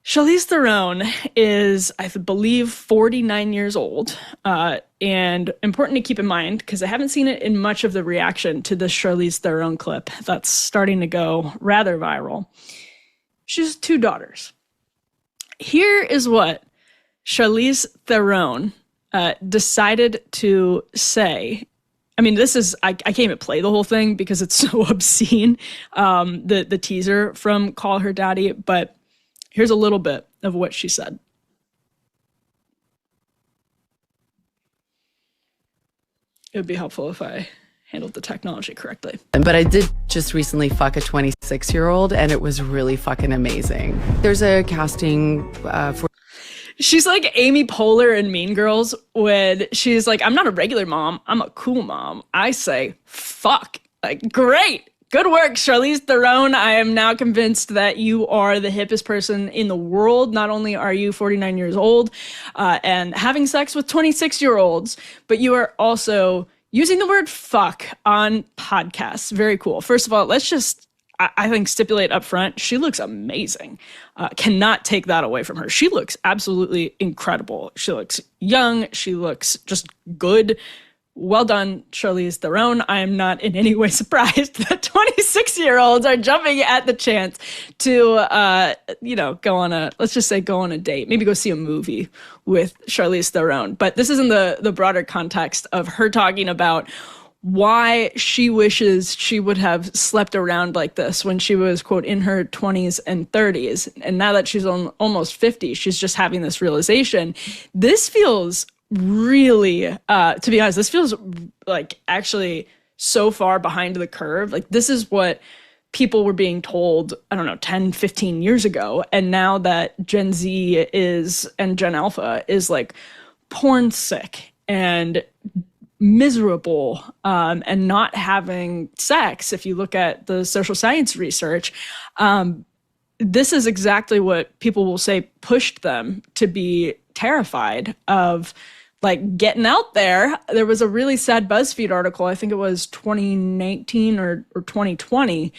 Charlize Theron is, I believe, 49 years old. And important to keep in mind, because I haven't seen it in much of the reaction to this Charlize Theron clip that's starting to go rather viral. She has 2 daughters. Here is what Charlize Theron decided to say. I mean, I can't even play the whole thing because it's so obscene, the teaser from Call Her Daddy, but here's a little bit of what she said. It would be helpful if I handled the technology correctly. But I did just recently fuck a 26-year-old, and it was really fucking amazing. There's a casting for... She's like Amy Poehler in Mean Girls when she's like, I'm not a regular mom, I'm a cool mom. I say, fuck. Like, great. Good work, Charlize Theron. I am now convinced that you are the hippest person in the world. Not only are you 49 years old and having sex with 26-year-olds, but you are also using the word fuck on podcasts. Very cool. First of all, let's just, I think, stipulate up front, she looks amazing. Cannot take that away from her. She looks absolutely incredible. She looks young. She looks just good. Well done, Charlize Theron. I am not in any way surprised that 26-year-olds are jumping at the chance to, go on a date, maybe go see a movie with Charlize Theron. But this is in the broader context of her talking about why she wishes she would have slept around like this when she was, quote, in her 20s and 30s. And now that she's almost 50, she's just having this realization. This feels really, to be honest, this feels like actually so far behind the curve. Like, this is what people were being told, 10, 15 years ago. And now that Gen Z and Gen Alpha is like porn sick and miserable and not having sex, if you look at the social science research, this is exactly what people will say pushed them to be terrified of, like, getting out there. There was a really sad BuzzFeed article, I think it was 2019 or 2020,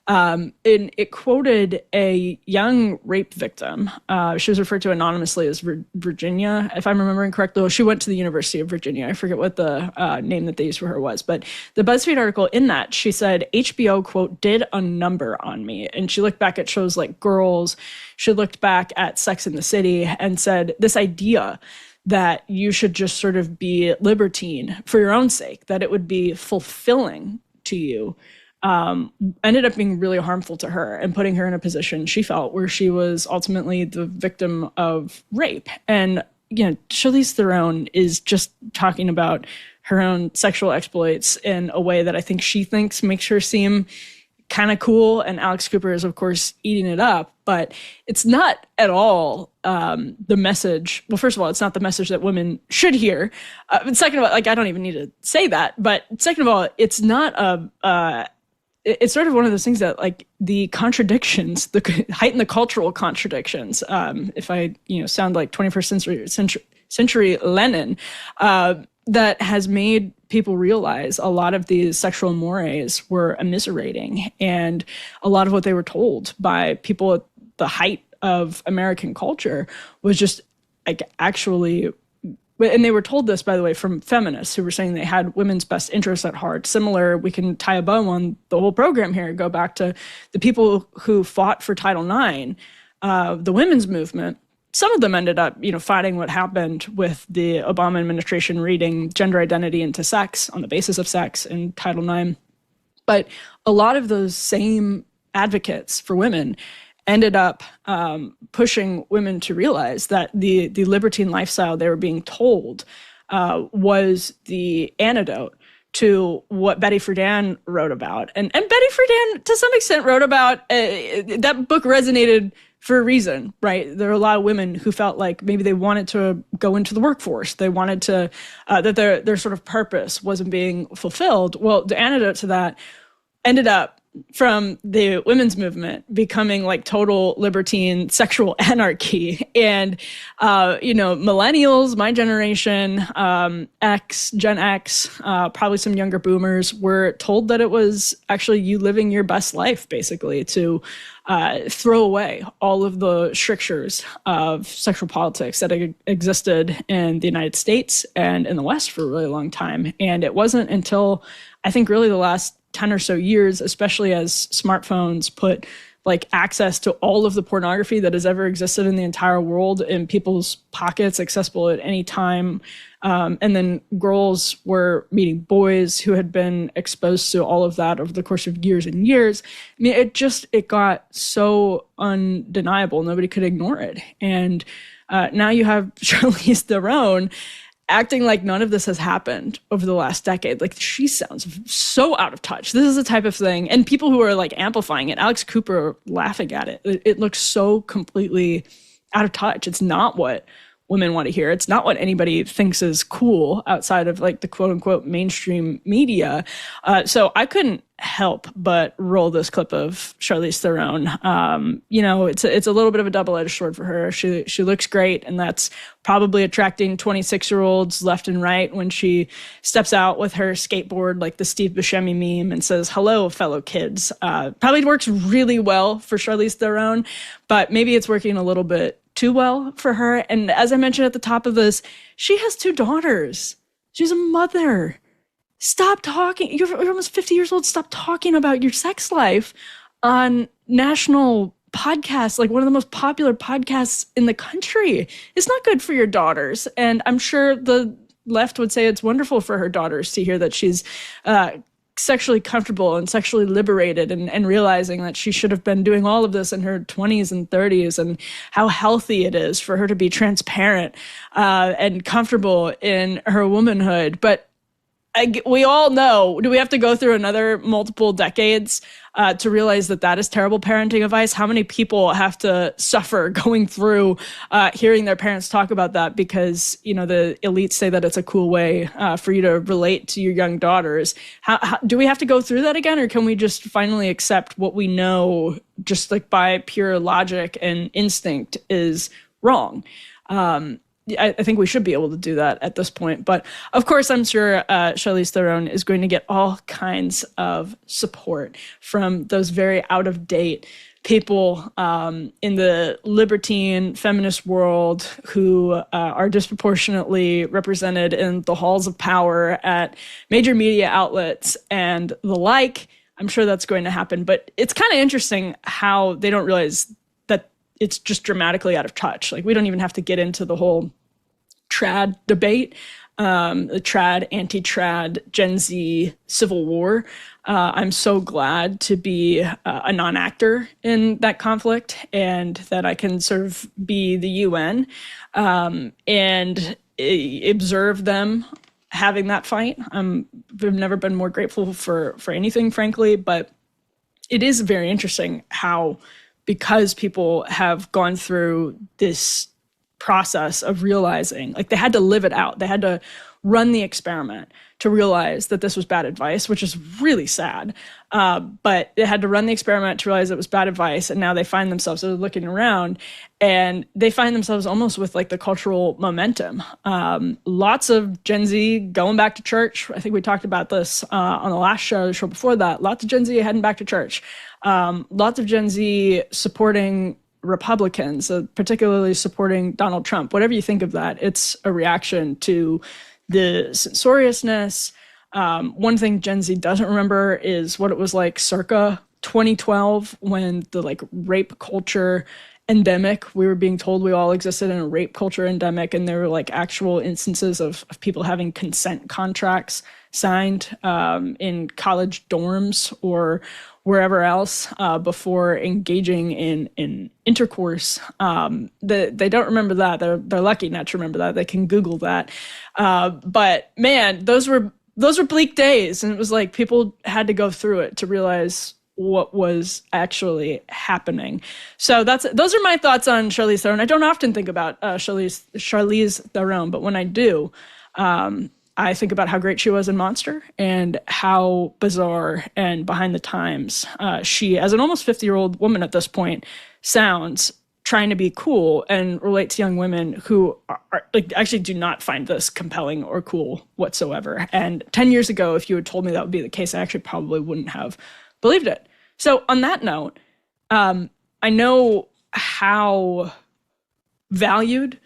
and it quoted a young rape victim. She was referred to anonymously as Virginia, if I'm remembering correctly. Well, she went to the University of Virginia. I forget what the name that they used for her was. But the BuzzFeed article, in that, she said, HBO, quote, did a number on me. And she looked back at shows like Girls. She looked back at Sex and the City and said, this idea that you should just sort of be libertine for your own sake, that it would be fulfilling to you, ended up being really harmful to her and putting her in a position, she felt, where she was ultimately the victim of rape. And, Charlize Theron is just talking about her own sexual exploits in a way that I think she thinks makes her seem kind of cool. And Alex Cooper is, of course, eating it up. But it's not at all the message. Well, first of all, it's not the message that women should hear. And second of all, like, I don't even need to say that. But second of all, it's not it's sort of one of those things that, like, the contradictions, heighten the cultural contradictions. If I, sound like 21st century Lenin, that has made people realize a lot of these sexual mores were immiserating, and a lot of what they were told by people the height of American culture was just like actually, and they were told this, by the way, from feminists who were saying they had women's best interests at heart. Similar, we can tie a bow on the whole program here, go back to the people who fought for Title IX, the women's movement. Some of them ended up, fighting what happened with the Obama administration reading gender identity into sex on the basis of sex in Title IX. But a lot of those same advocates for women ended up pushing women to realize that the libertine lifestyle they were being told was the antidote to what Betty Friedan wrote about. And Betty Friedan, to some extent, wrote about, that book resonated for a reason, right? There are a lot of women who felt like maybe they wanted to go into the workforce. They wanted to, that their sort of purpose wasn't being fulfilled. Well, the antidote to that ended up from the women's movement becoming like total libertine sexual anarchy. And, millennials, my generation, Gen X, probably some younger boomers were told that it was actually you living your best life, basically, to throw away all of the strictures of sexual politics that existed in the United States and in the West for a really long time. And it wasn't until, I think, really the last 10 or so years, especially as smartphones put like access to all of the pornography that has ever existed in the entire world in people's pockets, accessible at any time. And then girls were meeting boys who had been exposed to all of that over the course of years and years. I mean, it got so undeniable. Nobody could ignore it. And now you have Charlize Theron acting like none of this has happened over the last decade. Like, she sounds so out of touch. This is the type of thing, and people who are like amplifying it, Alex Cooper laughing at it. It looks so completely out of touch. It's not what women want to hear. It's not what anybody thinks is cool outside of like the quote unquote mainstream media. So I couldn't help but roll this clip of Charlize Theron. It's a little bit of a double-edged sword for her. She looks great, and that's probably attracting 26-year-olds left and right when she steps out with her skateboard like the Steve Buscemi meme and says, "Hello, fellow kids." Probably works really well for Charlize Theron, but maybe it's working a little bit too well for her. And as I mentioned at the top of this, she has 2 daughters. She's a mother. Stop talking. You're almost 50 years old. Stop talking about your sex life on national podcasts, like one of the most popular podcasts in the country. It's not good for your daughters. And I'm sure the left would say it's wonderful for her daughters to hear that she's sexually comfortable and sexually liberated, and realizing that she should have been doing all of this in her 20s and 30s, and how healthy it is for her to be transparent and comfortable in her womanhood. But we all know, do we have to go through another multiple decades to realize that that is terrible parenting advice? How many people have to suffer going through hearing their parents talk about that because, the elites say that it's a cool way for you to relate to your young daughters? How do we have to go through that again, or can we just finally accept what we know just like by pure logic and instinct is wrong? I think we should be able to do that at this point. But of course, I'm sure Charlize Theron is going to get all kinds of support from those very out-of-date people in the libertine feminist world who are disproportionately represented in the halls of power at major media outlets and the like. I'm sure that's going to happen. But it's kind of interesting how they don't realize that it's just dramatically out of touch. Like, we don't even have to get into the whole trad debate, the trad, anti-trad, Gen Z civil war. I'm so glad to be a non-actor in that conflict, and that I can sort of be the UN and observe them having that fight. I've never been more grateful for anything, frankly, but it is very interesting how, because people have gone through this process of realizing, like, they had to live it out. They had to run the experiment to realize that this was bad advice, which is really sad. But they had to run the experiment to realize it was bad advice. And now they find themselves looking around, and they find themselves almost with like the cultural momentum. Lots of Gen Z going back to church. I think we talked about this on the last show, the show before that. Lots of Gen Z heading back to church. Lots of Gen Z supporting Republicans, particularly supporting Donald Trump. Whatever you think of that, it's a reaction to the censoriousness. One thing Gen Z doesn't remember is what it was like circa 2012 when the like rape culture endemic, we were being told we all existed in a rape culture endemic, and there were like actual instances of people having consent contracts signed in college dorms or wherever else before engaging in intercourse. They don't remember that. They're lucky not to remember that. They can Google that. But man, those were bleak days, and it was like people had to go through it to realize what was actually happening. So those are my thoughts on Charlize Theron. I don't often think about Charlize Theron, but when I do, I think about how great she was in Monster and how bizarre and behind the times she, as an almost 50-year-old woman at this point, sounds trying to be cool and relate to young women who are like actually do not find this compelling or cool whatsoever. And 10 years ago, if you had told me that would be the case, I actually probably wouldn't have believed it. So on that note, I know how valued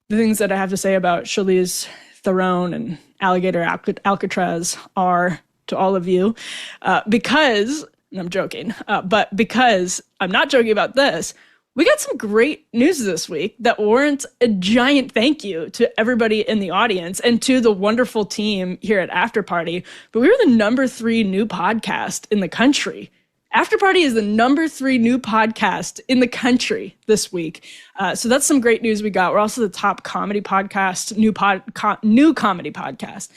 the things that I have to say about Charlize Theron and Alligator Alcatraz are to all of you, because, and I'm joking, but because I'm not joking about this, we got some great news this week that warrants a giant thank you to everybody in the audience and to the wonderful team here at After Party. But we were the #3 new podcast in the country. After Party is the #3 new podcast in the country this week. So that's some great news we got. We're also the top comedy podcast, new comedy podcast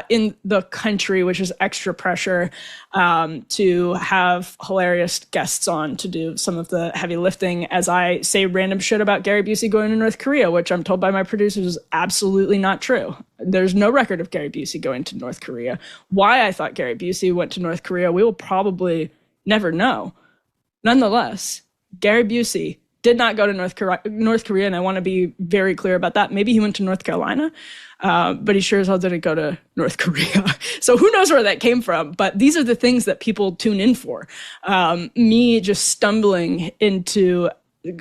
in the country, which is extra pressure to have hilarious guests on to do some of the heavy lifting as I say random shit about Gary Busey going to North Korea, which I'm told by my producers is absolutely not true. There's no record of Gary Busey going to North Korea. Why I thought Gary Busey went to North Korea, we will probably never know. Nonetheless, Gary Busey did not go to North Korea, and I want to be very clear about that. Maybe he went to North Carolina, but he sure as hell didn't go to North Korea. So who knows where that came from, but these are the things that people tune in for. Me just stumbling into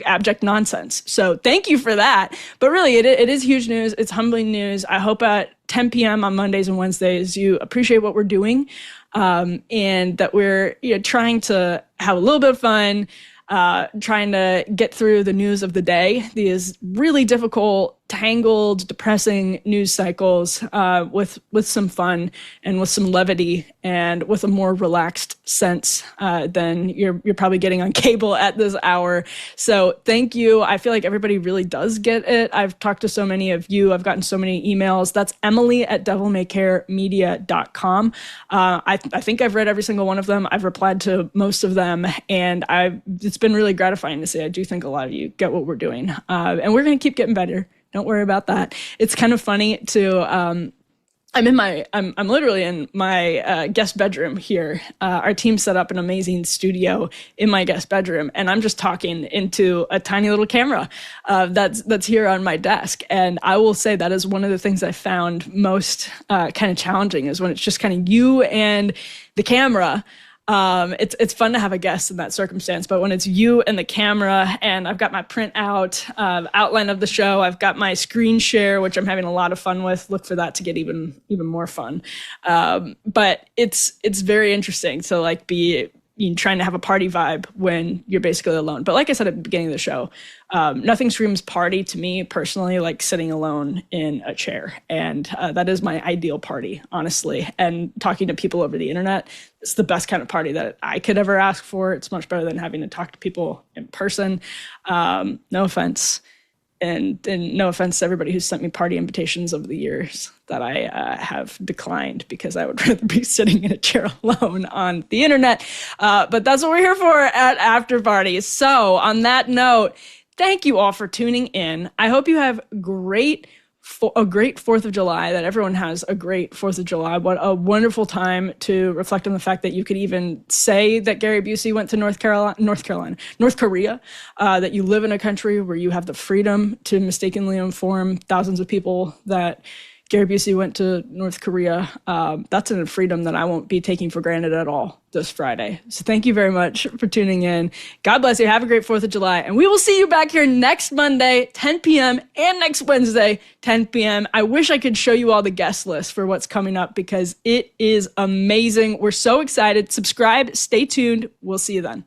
abject nonsense. So thank you for that. But really, it is huge news. It's humbling news. I hope at 10 p.m. on Mondays and Wednesdays, you appreciate what we're doing, and that we're trying to have a little bit of fun, trying to get through the news of the day, these really difficult, tangled, depressing news cycles with some fun and with some levity and with a more relaxed sense than you're probably getting on cable at this hour. So thank you. I feel like everybody really does get it. I've talked to so many of you. I've gotten so many emails. That's Emily@devilmaycaremedia.com. I think I've read every single one of them. I've replied to most of them, and it's been really gratifying to see. I do think a lot of you get what we're doing, and we're going to keep getting better. Don't worry about that. It's kind of funny to, I'm literally in my guest bedroom here. Our team set up an amazing studio in my guest bedroom, and I'm just talking into a tiny little camera that's here on my desk. And I will say that is one of the things I found most kind of challenging, is when it's just kind of you and the camera. It's fun to have a guest in that circumstance, but when it's you and the camera, and I've got my print out outline of the show, I've got my screen share, which I'm having a lot of fun with. Look for that to get even more fun. But it's very interesting to like be trying to have a party vibe when you're basically alone. But like I said at the beginning of the show, nothing screams party to me personally like sitting alone in a chair. And that is my ideal party, honestly. And talking to people over the internet, it's the best kind of party that I could ever ask for. It's much better than having to talk to people in person. No offense. And no offense to everybody who's sent me party invitations over the years that I have declined, because I would rather be sitting in a chair alone on the internet. But that's what we're here for at After Party. So on that note, thank you all for tuning in. I hope you have a great 4th of July, that everyone has a great 4th of July. What a wonderful time to reflect on the fact that you could even say that Gary Busey went to North Korea, that you live in a country where you have the freedom to mistakenly inform thousands of people that Gary Busey went to North Korea. That's a freedom that I won't be taking for granted at all this Friday. So thank you very much for tuning in. God bless you. Have a great 4th of July. And we will see you back here next Monday, 10 p.m. and next Wednesday, 10 p.m. I wish I could show you all the guest list for what's coming up because it is amazing. We're so excited. Subscribe. Stay tuned. We'll see you then.